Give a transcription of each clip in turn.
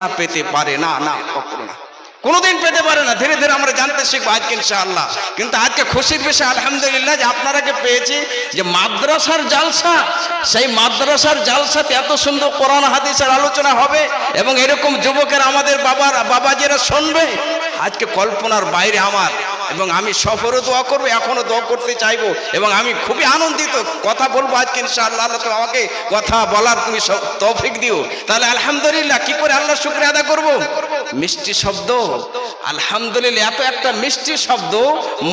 পেতে পারে না, না কখনো না, কোনোদিন পেতে পারে না। ধীরে ধীরে আমরা জানতে শিখবো আজকে ইনশাআল্লাহ। কিন্তু আজকে খুশির বিষয় আলহামদুলিল্লাহ যে আপনারাকে পেয়েছি যে মাদ্রাসার জালসা, সেই মাদ্রাসার জালসাতে এত সুন্দর কোরআন হাদিসের আলোচনা হবে এবং এরকম যুবকের আমাদের বাবাজিরা শুনবে, আজকে কল্পনার বাইরে আমার। এবং আমি সফরও দোয়া করবো, এখনো দোয়া করতে চাইবো এবং আমি খুবই আনন্দিত কথা বলবো আজকে ইনশাআল্লাহ। আল্লাহ তো আমাকে কথা বলার তুমি তৌফিক দিও। তাহলে আলহামদুলিল্লাহ কি করে আল্লাহর শুকরিয়া আদা করব? মিষ্টি শব্দ আলহামদুলিল্লাহ, এত একটা মিষ্টি শব্দ,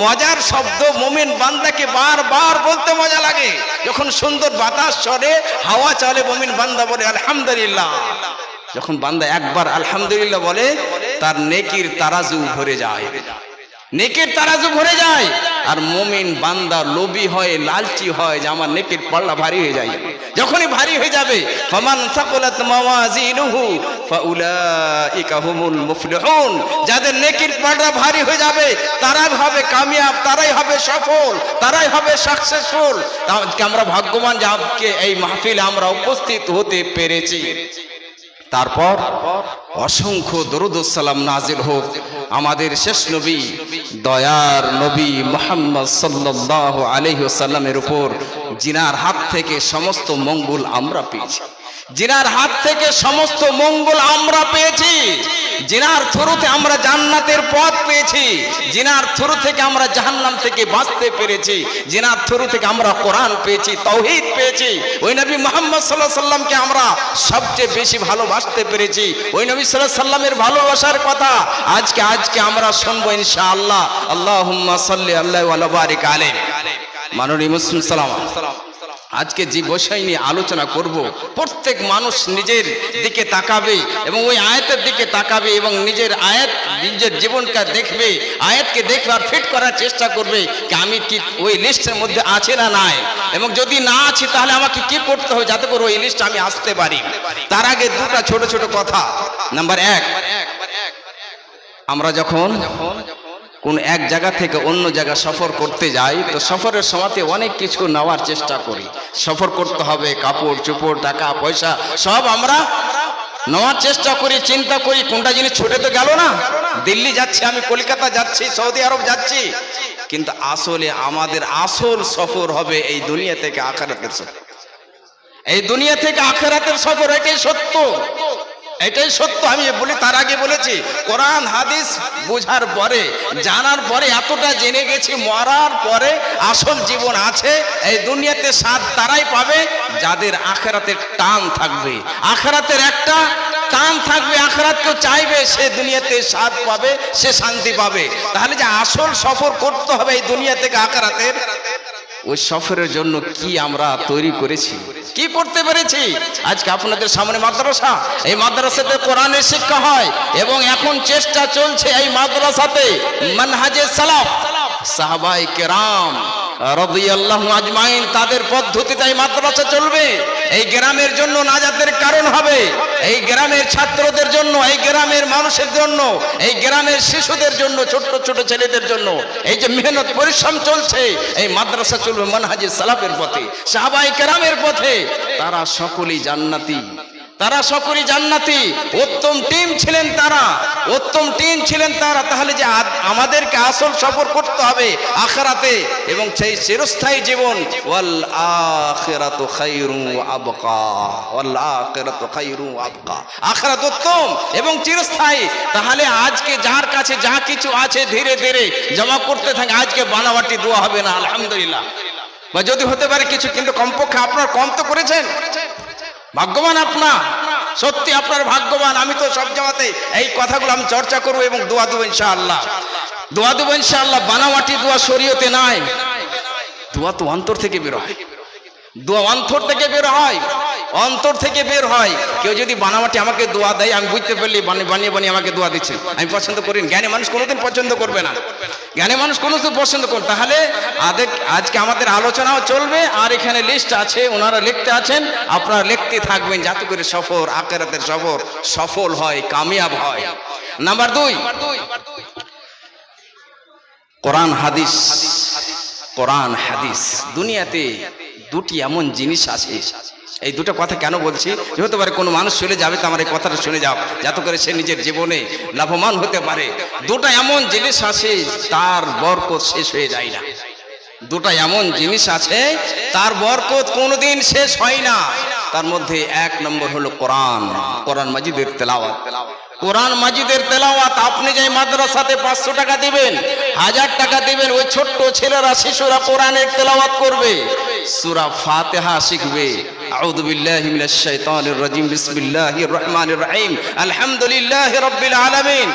মজার শব্দ, মুমিন বান্দাকে বারবার বলতে মজা লাগে। যখন সুন্দর বাতাস চলে, হাওয়া চলে, মুমিন বান্দা বলে আলহামদুলিল্লাহ। যখন বান্দা একবার আলহামদুলিল্লাহ বলে, তার নেকির তারাজু ভরে যায়, নেকির তারাজু ভরে যায়। আর মুমিন বান্দা লোভী হয়, লালচি হয় যে আমার নেকির পাল্লা ভারী হয়ে যায়। যখনই ভারী হয়ে যাবে, ফামান সাকুলাত মাওয়াজিনুহু ফাউলাইকা হুমুল মুফলিহুন, যাদের নেকির পাল্লা ভারী হয়ে যাবে তারাই হবে কামিয়াব, তারাই হবে সফল, তারাই হবে সাকসেসফুল। আজকে আমরা ভাগ্যবান যে আজকে এই মাহফিলে আমরা উপস্থিত হতে পেরেছি। তারপর অসংখ্য দরুদ ও সালাম নাজিল হোক আমাদের শেষ নবী, দয়ার নবী মুহাম্মদ সাল্লাল্লাহু আলাইহি ওয়াসাল্লামের উপর, যিনার হাত থেকে সমস্ত মঙ্গল আমরা পেয়েছি, যিনার হাত থেকে সমস্ত মঙ্গল আমরা পেয়েছি, যিনার থ্রুতে আমরা জান্নাতের পথ পেয়েছি, যিনার থ্রু থেকে আমরা জাহান্নাম থেকে বাঁচতে পেরেছি, যিনার থ্রু থেকে আমরা কোরআন পেয়েছি, তাওহীদ পেয়েছি। ওই নবী মুহাম্মদ সাল্লাল্লাহু আলাইহি সাল্লামকে আমরা সবচেয়ে বেশি ভালোবাসতে পেরেছি। ওই নবী সাল্লাল্লাহু আলাইহি সাল্লামের ভালোবাসার কথা আজকে আমরা শুনবো ইনশাআল্লাহ। আল্লাহুম্মা সাল্লি আল্লাহু ওয়া বারিক আলাইহি। মাননীয় মুসলিম সালাম, আজকে যে বিষয় নিয়ে আলোচনা করব, প্রত্যেক মানুষ নিজের দিকে তাকাবে এবং ওই আয়াতের দিকে তাকাবে এবং নিজের জীবনকে দেখবে, আয়াতকে দেখবে আর ফিট করার চেষ্টা করবে যে আমি কি ওই লিস্টের মধ্যে আছে না নাই, এবং যদি না আছি তাহলে আমাকে কি করতে হবে যাতে করে ওই লিস্টে আমি আসতে পারি। তার আগে দুটা ছোট ছোট কথা। নাম্বার 1, আমরা যখন কোন এক জায়গা থেকে অন্য জায়গা সফর করতে যাই, তো সফরের সময়তে অনেক কিছু নেওয়ার চেষ্টা করি। সফর করতে হবে, কাপড় চোপড়, টাকা পয়সা সব আমরা নেওয়ার চেষ্টা করি, চিন্তা করি কোনটা জিনিস ছুটে তো গেল না। দিল্লি যাচ্ছি, আমি কলকাতা যাচ্ছি, সৌদি আরব যাচ্ছি, কিন্তু আসলে আমাদের আসল সফর হবে এই দুনিয়া থেকে আখিরাতের সফর। এই দুনিয়া থেকে আখিরাতের সফর, এটাই সত্য, এটাই সত্য। আমি বলি, তার আগে বলেছি কোরআন হাদিস বোঝার পরে, জানার পরে, এতটা জেনে গেছি, মরার পরে আসল জীবন আছে এই দুনিয়াতে। স্বাদ তারাই পাবে যাদের আখিরাতের টান থাকবে, আখিরাতের একটা টান থাকবে, আখিরাত কেউ চাইবে, সে দুনিয়াতে স্বাদ পাবে, সে শান্তি পাবে। তাহলে যে আসল সফর করতে হবে এই দুনিয়া থেকে আখিরাতের, ওই সফরের জন্য কি আমরা তৈরি করেছি, কি করতে পেরেছি? আজকে আপনাদের সামনে মাদ্রাসা, এই মাদ্রাসাতে কোরআনের শিক্ষা হয় এবং এখন চেষ্টা চলছে এই মাদ্রাসাতে মানহাজে সালাফ, সাহাবায়ে কেরাম রাদিয়াল্লাহু আজমাইন, তাদের পদ্ধতিতে এই মাদ্রাসা চলবে। এই গ্রামের জন্য নাজাতের কারণ হবে, এই গ্রামের ছাত্রদের জন্য, এই গ্রামের মানুষের জন্য, এই গ্রামের শিশুদের জন্য, ছোট ছোট ছেলেদের জন্য এই যে মেহনত পরিশ্রম চলছে, এই মাদ্রাসা চলবে মানহাজে সালাফের পথে, সাহাবায়ে কেরামের পথে। তারা সকলেই জান্নাতি, তারা সকলেই জান্নাতি, উত্তম টিম ছিলেন তারা, উত্তম টিম ছিলেন তারা। তাহলে যে আমাদেরকে আসল সফর করতে হবে আখিরাতে এবং সেই চিরস্থায়ী জীবন, ওয়াল আখিরাতু খায়রুন ওয়া আবকা, ওয়াল আখিরাতু খায়রুন ওয়া আবকা, আখিরাত উত্তম এবং চিরস্থায়ী। তাহলে আজকে যার কাছে যা কিছু আছে ধীরে ধীরে জমা করতে থাকে। আজকে বানাবাটি দোয়া হবে না আলহামদুলিল্লাহ, বা যদি হতে পারে কিছু, কিন্তু কমপক্ষে আপনার কম তো করেছেন। ভাগ্যবান আপনার, সত্যি আপনার ভাগ্যবান। আমি তো সব জায়গাতে এই কথাগুলো আমি চর্চা করবো এবং দোয়া দেবো ইনশাআল্লাহ, দোয়া দেবো ইনশাআল্লাহ। বানাওয়াটি দোয়া শরীয়তে নাই, দোয়া তো অন্তর থেকে বের হয়, দোয়া অন্তর থেকে বের হয়, অন্তর থেকে বের হয়। কেউ যদি বানাওয়াটি আমাকে দোয়া দেয়, আমি বুঝতে পারলি বানিয়ে বানিয়ে আমাকে দোয়া দিচ্ছে, আমি পছন্দ করি না। জ্ঞানী মানুষ কোনোদিন পছন্দ করবে না, জ্ঞানী মানুষ কোনোদিন পছন্দ করবে। তাহলে আজকে আমাদের আলোচনাও চলবে আর এখানে লিস্ট আছে, ওনারা লিখতে আছেন, আপনারা লিখতে থাকবেন যাতে করে সফর, আখিরাতের সফর সফল হয়, কামিয়াব হয়। নাম্বার 2, কোরআন হাদিস। কোরআন হাদিস, দুনিয়াতে দুটি এমন জিনিস আছে এই দুটো কথা কেন বলছি, যে হতে পারে কোনো মানুষ চলে যাবে, তো আমার এই কথাটা শুনে যাও, যাতে করে সে নিজের জীবনে লাভবান হতে পারে। দুটো এমন জিনিস আছে তার বরকত শেষ হয়ে যায় না। দুটো এমন জিনিস আছে তার বরকত কোনোদিন শেষ হয় না। তার মধ্যে এক নম্বর হলো কোরআন, কোরআন মাজিদের তেলাওয়াত। কোরআন মাজিদের তেলাওয়াত আপনি যে মাদ্রাসাতে 500 টাকা দিবেন, 1000 টাকা দিবেন, ওই ছোট্ট ছেলেরা শিশুরা কোরআনের তেলাওয়াত করবে, সূরা ফাতিহা শিখবে, আউযু বিল্লাহি মিনাশ শাইতানির রাজিম, বিসমিল্লাহির রহমানির রহিম, আলহামদুলিল্লাহি রাব্বিল আলামিন।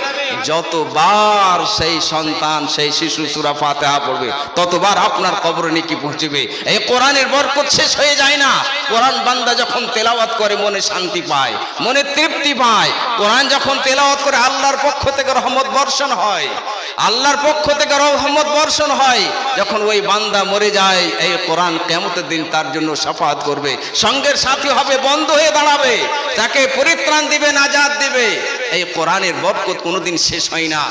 যতবার সেই সন্তান সেই শিশু সূরা ফাতিহা পড়বে, ততবার আপনার কবরে নেকি পৌঁছবে। এই কোরআনের বরকত শেষ হয়ে যায় না। কোরআন বান্দা যখন তেলাওয়াত করে মনে শান্তি পায়, মনে তৃপ্তি পায়। কোরআন যখন তেলাওয়াত করে আল্লাহর পক্ষ থেকে রহমত বর্ষণ হয়, আল্লাহর পক্ষ থেকে রহমত বর্ষণ হয়। যখন ওই বান্দা মরে যায়, এই কোরআন কিয়ামতের দিন তার জন্য শাফাআত করবে, সঙ্গের সাথী হবে, বন্ধু হয়ে দাঁড়াবে, তাকে পরিত্রাণ দিবে, নাজাত দিবে। এই কোরআনের বরকত কোনোদিন শেষ হয় না।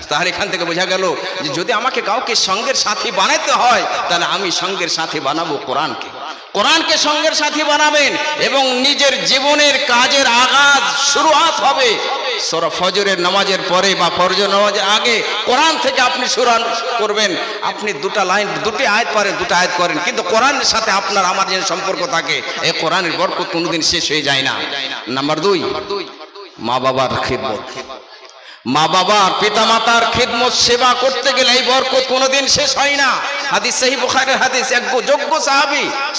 তাহলে এখান থেকে বোঝা গেল যে যদি আমাকে কাউকে সঙ্গের সাথী বানাতে হয়, তাহলে আমি সঙ্গের সাথী বানাবো কোরআনকে। কোরআনকে সঙ্গের সাথী বানাবেন এবং নিজের জীবনের কাজের আগাজ শুরুয়াত হবে সূরা ফজরের নামাজের পরে বা ফজর নামাজের আগে কোরআন থেকে আপনি শুরু করবেন। আপনি দুটি আয়াত পারেন, দুটো আয়াত করেন, কিন্তু কোরআনের সাথে আপনার আমার যে সম্পর্ক থাকে, এই কোরআনের বরকত কোনোদিন শেষ হয়ে যায় না। নাম্বার 2, মা বাবার খিদমত। মা বাবা পিতা মাতার খিদমত সেবা করতে গেলে এই বরকত কোনোদিন শেষ হয় না। হাদিস সহিহ বুখারীর হাদিস, এক যোগ্য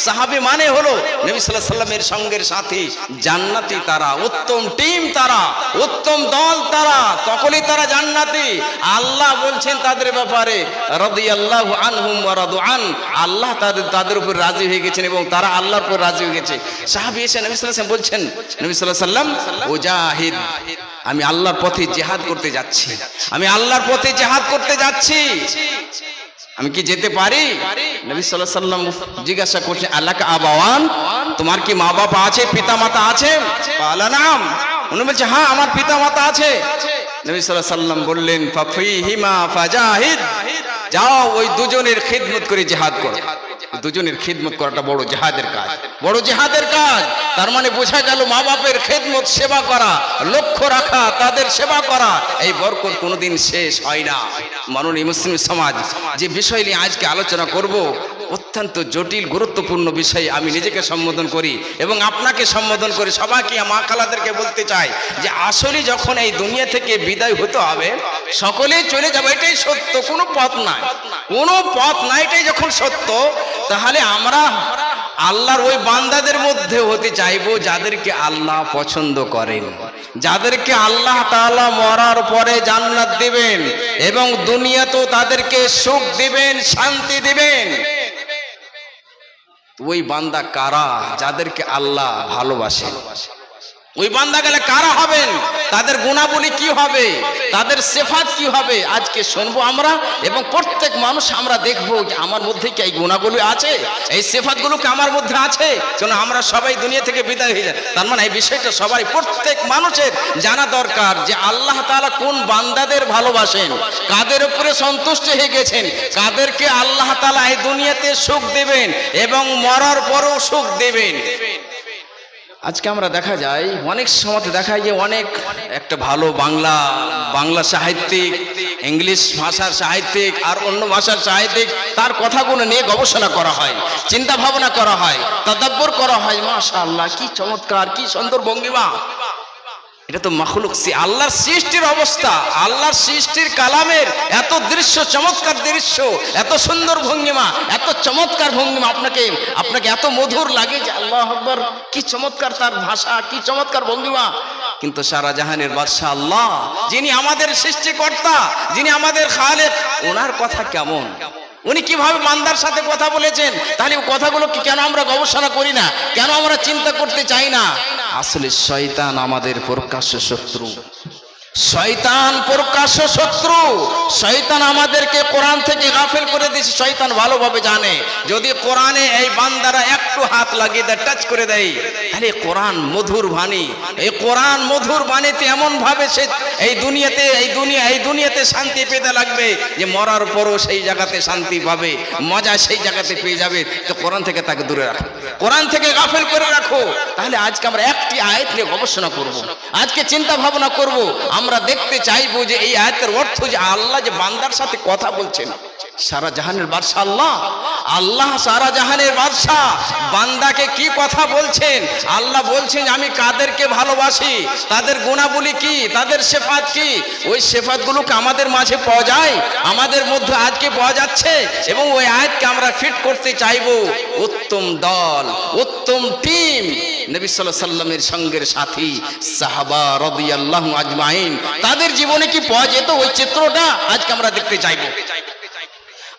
সাহাবী মানে হলো নবী সাল্লাল্লাহু আলাইহি সাল্লামের সঙ্গের সাথী, জান্নাতি তারা, উত্তম টিম তারা, উত্তম দল তারা, সকলেই তারা জান্নাতি। আল্লাহ বলছেন তাদের ব্যাপারে, রাদিয়াল্লাহু আনহুম ওয়া রাদু আন, আল্লাহ তাদের উপর রাজি হয়ে গেছেন এবং তারা আল্লাহর উপর রাজি হয়ে গেছে। সাহাবী এসে নবী সাল্লাল্লাহু আলাইহি সাল্লাম বলছেন, নবী সাল্লাল্লাহু আলাইহি সাল্লাম, ওজাহিদ, আমি আল্লাহর পথে জিহাদ করতে যাচ্ছি, আমি আল্লাহর পথে জিহাদ করতে যাচ্ছি, আমি কি যেতে পারি? নবী সাল্লাল্লাহু আলাইহি সাল্লাম জিজ্ঞাসা করছেন, আল্লাহকে আবাওয়ান, তোমার কি মা বাবা আছে, পিতা মাতা আছে? বলা নাম, উনি বলছে হ্যাঁ আমার পিতা মাতা আছে। নবী সাল্লাল্লাহু আলাইহি সাল্লাম বললেন, ফাফিহিমা ফাজাহিদ, যাও ওই দুজনের খিদমত করে জিহাদ করো। দুজনের খিদমত করাটা বড় জিহাদের কাজ, বড় জিহাদের কাজ। তার মানে বোঝা গেল মা বাপের খিদমত সেবা করা, লক্ষ্য রাখা, তাদের সেবা করা, এই বরকত কোনোদিন শেষ হয় না। মাননীয় মুসলিম সমাজ, যে বিষয় নিয়ে আজকে আলোচনা করব অত্যন্ত জটিল গুরুত্বপূর্ণ বিষয়। আমি নিজেকে সম্বোধন করি এবং আপনাকে সম্বোধন করি, সবাইকে মা খালাদেরকে বলতে চাই যে আসলে যখন এই দুনিয়া থেকে বিদায় হতে হবে, সকলেই চলে যাবে, এটাই সত্য, কোনো পথ নাই, কোনো পথ নাই, এটাই যখন সত্য, তাহলে আমরা আল্লাহর ওই বান্দাদের মধ্যে হতে চাইবো যাদেরকে আল্লাহ পছন্দ করেন, যাদেরকে আল্লাহ তাআলা মরার পরে জান্নাত দিবেন এবং দুনিয়াতেও তাদেরকে সুখ দিবেন, শান্তি দিবেন। ওই বান্দা কারা? যাদেরকে আল্লাহ ভালোবাসেন। ওই বান্দা গেলে কারা হবেন, তাদের গুণাবলী কি হবে, তাদের সিফাত কি হবে, আজকে শুনবো আমরা এবং প্রত্যেক মানুষ আমরা দেখবো যে আমার মধ্যে কি এই গুণাবলী আছে, এই সিফাতগুলো কি আমার মধ্যে আছে। কারণ আমরা সবাই দুনিয়া থেকে বিদায় হয়ে যায়, তার মানে এই বিষয়টা সবাই প্রত্যেক মানুষের জানা দরকার যে আল্লাহ তাআলা কোন বান্দাদের ভালোবাসেন, কাদের উপরে সন্তুষ্ট হয়ে গেছেন, কাদেরকে আল্লাহ তাআলা এই দুনিয়াতে সুখ দেবেন এবং মরার পরেও সুখ দেবেন। আজকে আমরা দেখা যায়, অনেক সময় দেখা যায় যে অনেক একটা ভালো বাংলা সাহিত্যিক, ইংলিশ ভাষার সাহিত্যিক আর অন্য ভাষার সাহিত্যিক, তার কথাগুলো নিয়ে গবেষণা করা হয়, চিন্তা ভাবনা করা হয়, তাদাব্বুর করা হয়। মাশাআল্লাহ, কি চমৎকার, কি সুন্দর ভঙ্গিমা। এটা তো মাখলুক, আল্লাহর সৃষ্টির অবস্থা, আল্লাহর সৃষ্টির কালামের এত দৃশ্য, চমৎকার দৃশ্য, এত সুন্দর ভঙ্গিমা, এত চমৎকার ভঙ্গিমা, আপনাকে এত মধুর লাগে যে আল্লাহু আকবার, কি চমৎকার তার ভাষা, কি চমৎকার ভঙ্গিমা। কিন্তু সারা জাহানের বাদশা আল্লাহ, যিনি আমাদের সৃষ্টিকর্তা, যিনি আমাদের খালেক, ওনার কথা কেমন, উনি কিভাবে বান্দার সাথে কথা বলেছেন, তাহলে কথাগুলো কি কেন আমরা গবেষণা করি না, কেন আমরা চিন্তা করতে চাই না? আসলে শয়তান আমাদের প্রকাশ্য শত্রু, শয়তান প্রকাশ্য শত্রু। শয়তান আমাদেরকে কোরআন থেকে গাফেল করে দিয়েছে। শয়তান ভালোভাবে জানে যদি কোরআনে এই বান্দারা একটু হাত লাগিয়ে দেয়, টাচ করে দেয়, তাহলে কোরআন মধুর বাণী, এই কোরআন মধুর বাণীতে এমন ভাবে সে এই দুনিয়াতে শান্তি পেতে লাগবে যে মরার পরও সেই জায়গাতে শান্তি পাবে, মজা সেই জায়গাতে পেয়ে যাবে। তো কোরআন থেকে তাকে দূরে রাখো। কোরআন থেকে গাফেল করে রাখো। তাহলে আজকে আমরা একটি আয়াত নিয়ে গবেষণা করব, আজকে চিন্তা ভাবনা করব, আমরা দেখতে চাইবো যে এই আয়াতের অর্থ যে আল্লাহ যে বান্দার সাথে কথা বলছেন। সারা জাহানের বাদশা আল্লাহ, আল্লাহ সারা জাহানের বাদশা, বান্দাকে কি কথা বলছেন? আল্লাহ বলছেন আমি কাদেরকে ভালোবাসি, তাদের গুণাবলী কি, তাদের সিফাত কি। ওই সিফাতগুলোকে আমাদের মাঝে পাওয়া যায়, আমাদের মধ্যে আজকে পাওয়া যাচ্ছে, এবং ওই আয়াতকে আমরা ফিট করতে চাইবো উত্তম দল, উত্তম টিম, নবী সাল্লাল্লাহু আলাইহি সাল্লামের সঙ্গের সাথী সাহাবা রাদিয়াল্লাহু আজমাইন, তাদের জীবনে কি পাওয়া যেত ওই চিত্রটা আজকে আমরা দেখতে চাইবো।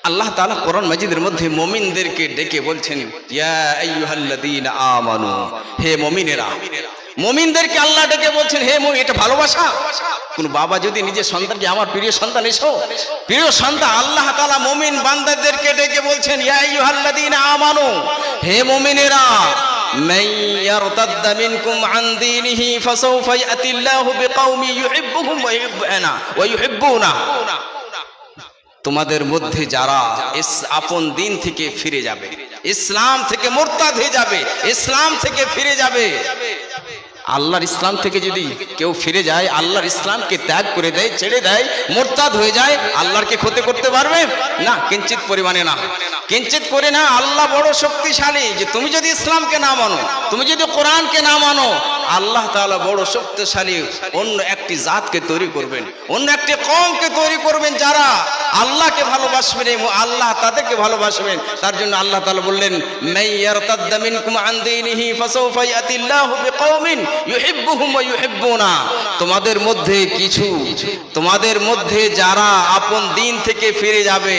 আল্লাহ তাআলা কোরআন মাজিদের মধ্যে মুমিনদেরকে ডেকে বলছেন ইয়া আইয়ুহাল্লাযীনা আমানু, হে মুমিনেরা। মুমিনদেরকে আল্লাহ ডেকে বলছেন হে মুমিন। এটা ভালোবাসা। কোন বাবা যদি নিজের সন্তানকে আমার প্রিয় সন্তান এসো, প্রিয় সন্তান, আল্লাহ তাআলা মুমিন বান্দাদেরকে ডেকে বলছেন ইয়া আইয়ুহাল্লাযীনা আমানু, হে মুমিনেরা। মান ইয়ারতাদ্দা মিনকুম আন দীনিহি ফাসাউফা ইয়াতিল্লাহু বিকাউমি ইউহিব্বুহুম ওয়া ইউহিব্বুনা। তোমাদের মধ্যে যারা আপন দিন থেকে ফিরে যাবে, ইসলাম থেকে মুরতাদ হয়ে যাবে, ইসলাম থেকে ফিরে যাবে। আল্লাহর ইসলাম থেকে যদি কেউ ফিরে যায়, আল্লাহর ইসলামকে ত্যাগ করে দেয়, ছেড়ে দেয়, মুরতাদ হয়ে যায়, আল্লাহর কি ক্ষতি করতে পারবে না? কিঞ্চিত পরিমাণে না, কিঞ্চিত করে না। আল্লাহ বড় শক্তিশালী, যে তুমি যদি ইসলামকে না মানো, তুমি যদি কোরআনকে না মানো, আল্লাহ তাআলা বড় শক্তিশালী অন্য একটি জাতকে তৈরি করবেন, অন্য একটি কওমকে তৈরি করবেন যারা আল্লাহকে ভালোবাসবেন এবং আল্লাহ তাদেরকে ভালোবাসবেন। তার জন্য আল্লাহ তাআলা বললেন মান ইয়ারতাদ্দা মিনকুম আন দীনিহি ফাসাউফা ইয়াতিল্লাহু বিকাউমিন ইউহিব্বুহুম ওয়া ইউহিব্বুনা। তোমাদের মধ্যে কিছু, তোমাদের মধ্যে যারা আপন দিন থেকে ফিরে যাবে,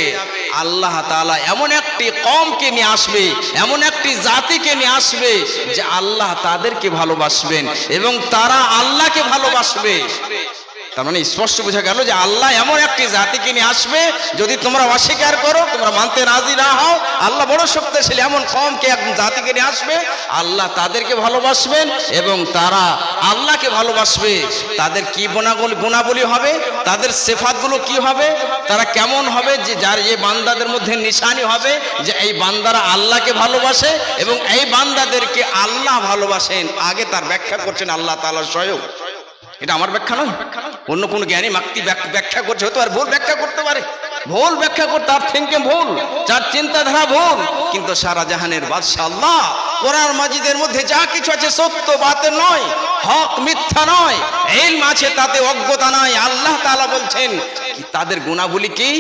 আল্লাহ তাআলা এমন একটি কওমকে নিয়ে আসবে, এমন একটি জাতিকে নিয়ে আসবে যে আল্লাহ তাদেরকে ভালোবাসবেন এবং তারা আল্লাহকে ভালোবাসবে। তার মানে স্পষ্ট বোঝা গেল যে আল্লাহ এমন একটি জাতিকে নিয়ে আসবে, যদি তোমরা অস্বীকার করো, তোমরা মানতে রাজি না হও, আল্লাহ বড় শক্তিশালী এমন কওমকে, এক জাতিকে নিয়ে আসবে, আল্লাহ তাদেরকে ভালোবাসবেন এবং তারা আল্লাহকে ভালোবাসবে। তাদের কি গুণাবলী হবে, তাদের সিফাতগুলো কি হবে, তারা কেমন হবে, যে যার যে বান্দাদের মধ্যে নিশানি হবে যে এই বান্দারা আল্লাহকে ভালোবাসে এবং এই বান্দাদেরকে আল্লাহ ভালোবাসেন। আগে তার ব্যাখ্যা করছেন আল্লাহ তাআলা স্বয়ং। এটা আমার ব্যাখ্যা নয়, অন্য কোন জ্ঞানী মাক্তি ব্যাখ্যা করছে, হয়তো আর ভুল ব্যাখ্যা করতে পারে, ভুল ব্যাখ্যা করতে, তার থিঙ্কিং ভুল, তার চিন্তাধারা ভুল, কিন্তু সারা জাহানের বাদশা আল্লাহ কোরআন মাজিদের মধ্যে যা কিছু আছে সত্য বাতের নয়, হক মিথ্যা নয়, ইলম আছে, তাতে অজ্ঞতা নাই। আল্লাহ তাআলা বলছেন তাদের গুণাবলী কি,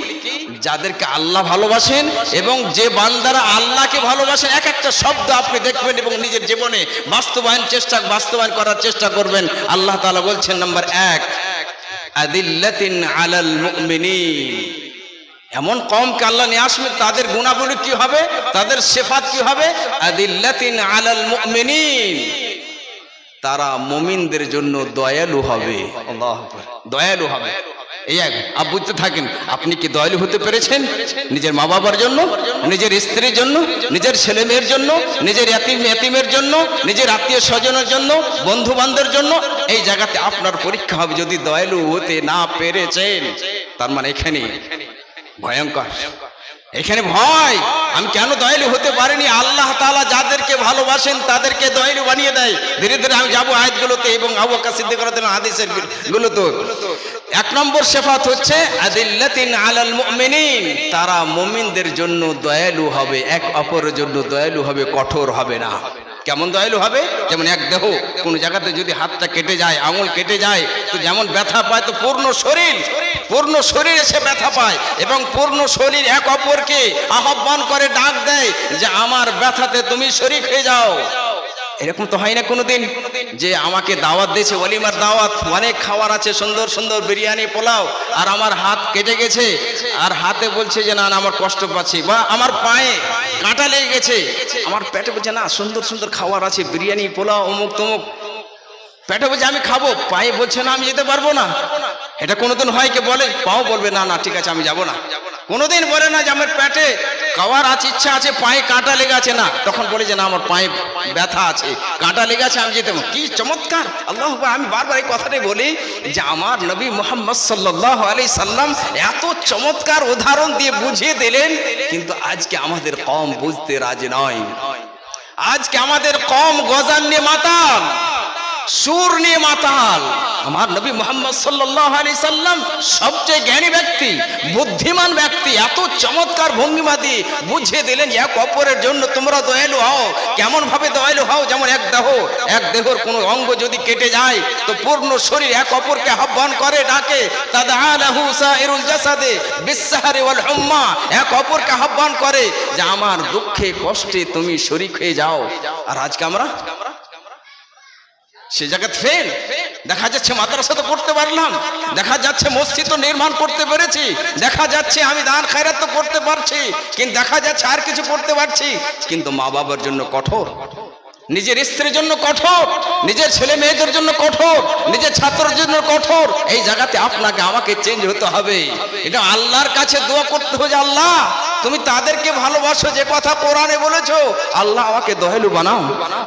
যাদেরকে আল্লাহ ভালোবাসেন এবং যে বান্দারা আল্লাহকে ভালোবাসেন। এক একটা শব্দ আপনি দেখবেন এবং নিজের জীবনে বাস্তবায়ন করার চেষ্টা করবেন। আল্লাহ তাআলা বলছেন নাম্বার 1 আদিল্লাতিন আলাল মুমিনিন, এমন কওমকে আল্লাহ নিয়ে আসবে, তাদের গুণাবলী কি হবে, তাদের সিফাত কি হবে, আদিল্লাতিন আলাল মুমিনিন, তারা মুমিনদের জন্য দয়ালু হবে। আল্লাহু আকবার, দয়ালু হবে। এই বুঝতে থাকেন, আপনি কি দয়ালু হতে পেরেছেন নিজের মা বাবার জন্য, নিজের স্ত্রীর জন্য, নিজের ছেলে মেয়ের জন্য, নিজের এতিমের জন্য, নিজের আত্মীয় স্বজনের জন্য, বন্ধু বান্ধবের জন্য? এই জায়গাতে আপনার পরীক্ষা হবে। যদি দয়ালু হতে না পেরেছেন, তার মানে এখানে ভয়ঙ্কর, এখানে ভয়। আমি কেন দয়ালু হতে পারিনি? আল্লাহ তাআলা যাদেরকে ভালোবাসেন তাদেরকে দয়ালু বানিয়ে দেয়। ধীরে ধীরে আমি যাবো আয়াতগুলোতে এবং আবু বকর সিদ্দিক রাদিয়াল্লাহু আনহু হাদিসের গুলোতে। 1 নম্বর সিফাত হচ্ছে আদিল্লাতিন আলাল মুমিনিন, তারা মুমিনদের জন্য দয়ালু হবে, এক অপরের জন্য দয়ালু হবে, কঠোর হবে না। কেমন দয়ালু হবে? যেমন এক দেহ কোন জায়গাতে যদি হাতটা কেটে যায়, আঙুল কেটে যায়, তো যেমন ব্যথা পায়, তো পূর্ণ শরীর এসে ব্যথা পায় এবং পূর্ণ শরীর এক অপরকে আহ্বান করে, ডাক দেয় যে আমার ব্যথাতে তুমি শরীক হয়ে যাও। এরকম তো হয় না কোনোদিন যে আমাকে দাওয়াত দিয়েছে, ওলিমার দাওয়াত, অনেক খাবার আছে, সুন্দর সুন্দর বিরিয়ানি, পোলাও, আর আমার হাত কেটে গেছে, আর হাতে বলছে যে না আমার কষ্ট পাচ্ছি, বা আমার পায়ে কাঁটা লেগে গেছে, আমার পেটে বলছে না সুন্দর সুন্দর খাবার আছে, বিরিয়ানি, পোলাও, অমুক তমুক, পেটে বলছে আমি খাবো, পায়ে বলছে না আমি যেতে পারবো না। এটা কোনোদিন হয় কে বলে? পাও বলবে না না ঠিক আছে আমি যাব না। কোনোদিন বলে না যে আমার পেটে খাওয়ার আছে, ইচ্ছা আছে, পায়ে কাঁটা লেগে আছে, না, তখন বলে যে না আমার পায়ে ব্যথা আছে, কাঁটা লেগে আছে, আমি যেতে। কি চমৎকার! আল্লাহু আকবার। আমি বারবার এই কথাটাই বলি যে আমার নবী মুহাম্মদ সাল্লাল্লাহু আলাইহি সাল্লাম এত চমৎকার উদাহরণ দিয়ে বুঝিয়ে দিলেন, কিন্তু আজকে আমাদের কওম বুঝতে রাজি নয়। আজকে আমাদের কম গজাল নিয়ে মাতাল, সুর নিয়ে মাতাল। আমার নবী মুহাম্মদ সাল্লাল্লাহু আলাইহি সাল্লাম সবচেয়ে জ্ঞানী ব্যক্তি, বুদ্ধিমান ব্যক্তি, এত চমৎকার ভঙ্গিমা দিয়ে বুঝিয়ে দিলেন এক অপরের জন্য তোমরা দয়ালু হও। কেমন ভাবে দয়ালু হও? যেমন এক দেহর কোনো অঙ্গ যদি কেটে যায় তো পূর্ণ শরীর এক অপরকে আহ্বান করে, ডাকে, তাদআলাহু সাইরুল জাসাদে বিসসাহরি ওয়াল হুম্মা, এক অপরকে আহ্বান করে যে আমার দুঃখে কষ্টে তুমি শরীক হয়ে যাও। আর আজকে আমরা সে জায়গায় ফেল। দেখা যাচ্ছে মাদ্রাসা তো করতে পারলাম, দেখা যাচ্ছে মসজিদ তো নির্মাণ করতে পেরেছি, দেখা যাচ্ছে আমি দান খায়রাত তো করতে পারছি, কিন্তু দেখা যাচ্ছে আর কিছু করতে পারছি, কিন্তু মা বাবার জন্য কঠোর, নিজের স্ত্রীর জন্য কঠোর, নিজের ছেলে মেয়েদের জন্য কঠোর, নিজের ছাত্রের জন্য কঠোর। এই জায়গাতে আপনাকে আমাকে চেঞ্জ হতে হবে। এটা আল্লাহর কাছে দোয়া করতে হবে যে আল্লাহ তুমি তাদেরকে ভালোবাসো যে কথা কোরআনে বলেছো, আল্লাহ আমাকে দয়ালু বানাও,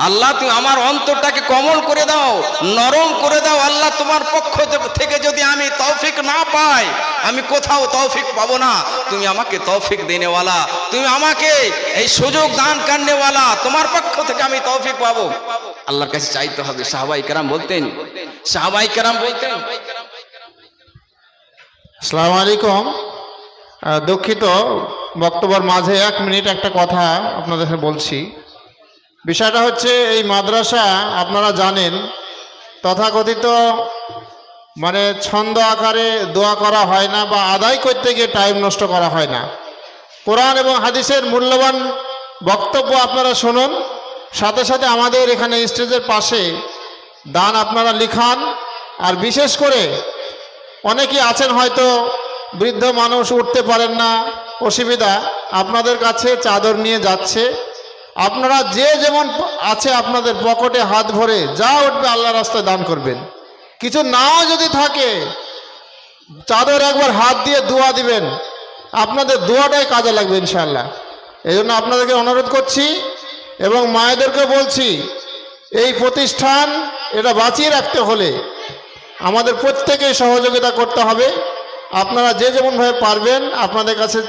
আল্লাহ তুমি আমার অন্তরটাকে কোমল করে দাও, নরম করে দাও। আল্লাহ তোমার পক্ষ থেকে যদি আমি তৌফিক না পাই, আমি কোথাও তৌফিক পাবো না, তুমি আমাকে তৌফিক দেনেওয়ালা, তুমি আমাকে এই সুযোগ দান করনেওয়ালা, তোমার পক্ষ থেকে আমি তৌফিক পাবো। আল্লাহর কাছে চাইতে হবে। সাহাবায়ে কেরাম বলতেন, আসসালামু আলাইকুম। দুঃখিত, বক্তব্যের মাঝে 1 মিনিট একটা কথা আপনাদের সাথে বলছি। বিষয়টা হচ্ছে এই মাদ্রাসা আপনারা জানেন তথাকথিত মানে ছন্দ আকারে দোয়া করা হয় না বা আদায় করতে গিয়ে টাইম নষ্ট করা হয় না। কোরআন এবং হাদিসের মূল্যবান বক্তব্য আপনারা শুনুন, সাথে সাথে আমাদের এখানে স্টেজের পাশে দান আপনারা লিখান। আর বিশেষ করে অনেকেই আছেন হয়তো বৃদ্ধ মানুষ, উঠতে পারেন না, অসুবিধা, আপনাদের কাছে চাদর নিয়ে যাচ্ছে। আপনারা যে যেমন আছে আপনাদের পকেটে হাত ভরে যা উঠবে আল্লাহর রাস্তায় দান করবেন। কিছু নাও যদি থাকে চাদর একবার হাত দিয়ে দোয়া দিবেন, আপনাদের দোয়াটাই কাজে লাগবে ইনশাআল্লাহ। এই জন্য আপনাদেরকে অনুরোধ করছি এবং মায়েদেরকে বলছি, এই প্রতিষ্ঠান এটা বাঁচিয়ে রাখতে হলে আমাদের প্রত্যেকেই সহযোগিতা করতে হবে। আপনারা যে যেমনভাবে পারবেন, আপনাদের কাছে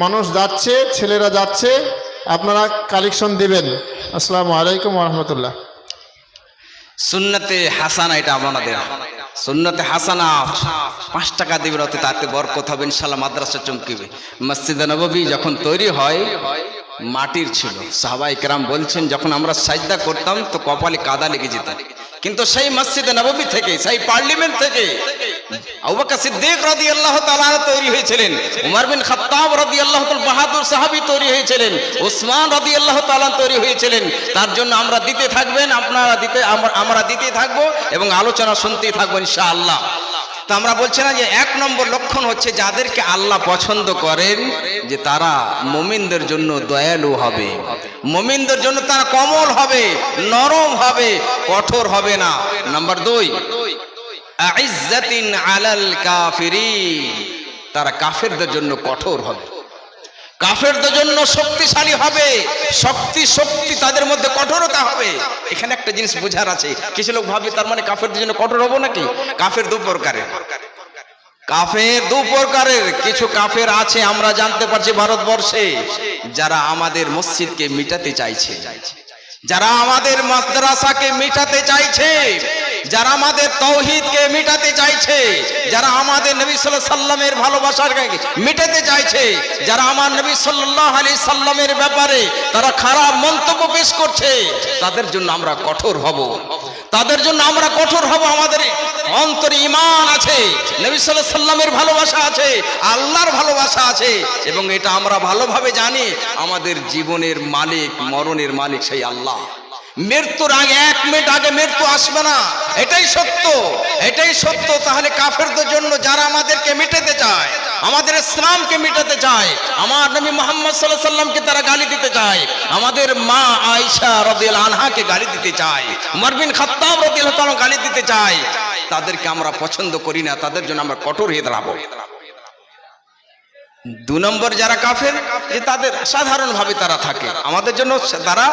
মানুষ যাচ্ছে, ছেলেরা যাচ্ছে, আপনারা কালেকশন দিবেন। আসসালামু আলাইকুম ওয়া রাহমাতুল্লাহ। সুন্নতে হাসানা, এটা আপনাদের সুন্নতে হাসানা 5 টাকা দিবেন, ওতে তাতে বরকত হবে ইনশাআল্লাহ, মাদ্রাসা চমকিবে। মসজিদে নববী যখন তৈরি হয় মাটির ছিল, সাহাবায়ে কেরাম বলছেন যখন আমরা সাজদা করতাম তো কপালে কাদা লেগে যেত, কিন্তু সেই মসজিদে নববী থেকে, সেই পার্লামেন্ট থেকে আবু বকর সিদ্দিক রাদিয়াল্লাহু তাআলা তৈরি হয়েছিলেন, উমর বিন খাত্তাব রাদিয়াল্লাহু তাআলা বাহাদুর সাহাবী তৈরি হয়েছিলেন, ওসমান রাদিয়াল্লাহু তাআলা তৈরি হয়েছিলেন। তার জন্য আমরা দিতে থাকবেন, আপনারা দিতে, আমরা দিতে থাকবো এবং আলোচনা শুনতেই থাকবো ইনশাআল্লাহ। তো আমরা বলছি না যে 1 নম্বর লক্ষণ হচ্ছে যাদেরকে আল্লাহ পছন্দ করেন যে তারা মুমিনদের জন্য দয়ালু হবে, মুমিনদের জন্য তারা কোমল হবে, নরম হবে, কঠোর হবে না। নাম্বার 2, আইজ্জাতিন আলাল কাফিরিন, তারা কাফেরদের জন্য কঠোর হবে, কাফেরদের জন্য শক্তিশালী হবে, শক্তি তাদের মধ্যে কঠোরতা হবে। এখানে একটা জিনিস বোঝার আছে, কিছু লোক ভাবে তার মানে কাফেরদের জন্য কঠোর হবো নাকি। কাফের 2 প্রকারের, কাফের 2 প্রকারের। কিছু কাফের আছে আমরা জানতে পারছি ভারতবর্ষে, যারা আমাদের মসজিদকে মিটাতে চাইছে, যারা আমাদের মাদ্রাসাকে মিটাতে চাইছে, যারা আমাদের তাওহীদকে মিটাতে চাইছে, যারা আমাদের নবী সাল্লাল্লাহু আলাইহি সাল্লামের ভালোবাসাকে মিটাতে চাইছে, যারা আমার নবী সাল্লাল্লাহু আলাইহি সাল্লামের ব্যাপারে তারা খারাপ মন্তব্য পেশ করছে, তাদের জন্য আমরা কঠোর হব, তাদের জন্য আমরা কঠোর হব। আমাদের অন্তরে ঈমান আছে, নবী সাল্লাল্লাহু আলাইহি সাল্লামের ভালোবাসা আছে, আল্লাহর ভালোবাসা আছে, এবং এটা আমরা ভালোভাবে জানি আমাদের জীবনের মালিক, মরণের মালিক সেই আল্লাহ। মৃত্যুর আগে 1 মিনিট আগে মৃত্যু আসবে না, এটাই সত্য, এটাই সত্য। তাহলে কাফেরদের জন্য যারা আমাদেরকে মিটাতে চায়, আমাদের ইসলামকে মিটাতে চায়, আমার নবী মুহাম্মদ সাল্লাল্লাহু আলাইহি সাল্লামকে তারা গালি দিতে চায়, আমাদের মা আয়েশা রাদিয়াল্লাহু আনহাকে গালি দিতে চায়, উমর বিন খাত্তাব রাদিয়াল্লাহু তাআলা গালি দিতে চায়, তাদেরকে আমরা পছন্দ করি না, তাদের জন্য আমরা কঠোর হয়ে দাঁড়াবো। 2 নম্বর যারা কাফের, যে তাদের সাধারণভাবে তারা থাকে, আমাদের জন্য তারা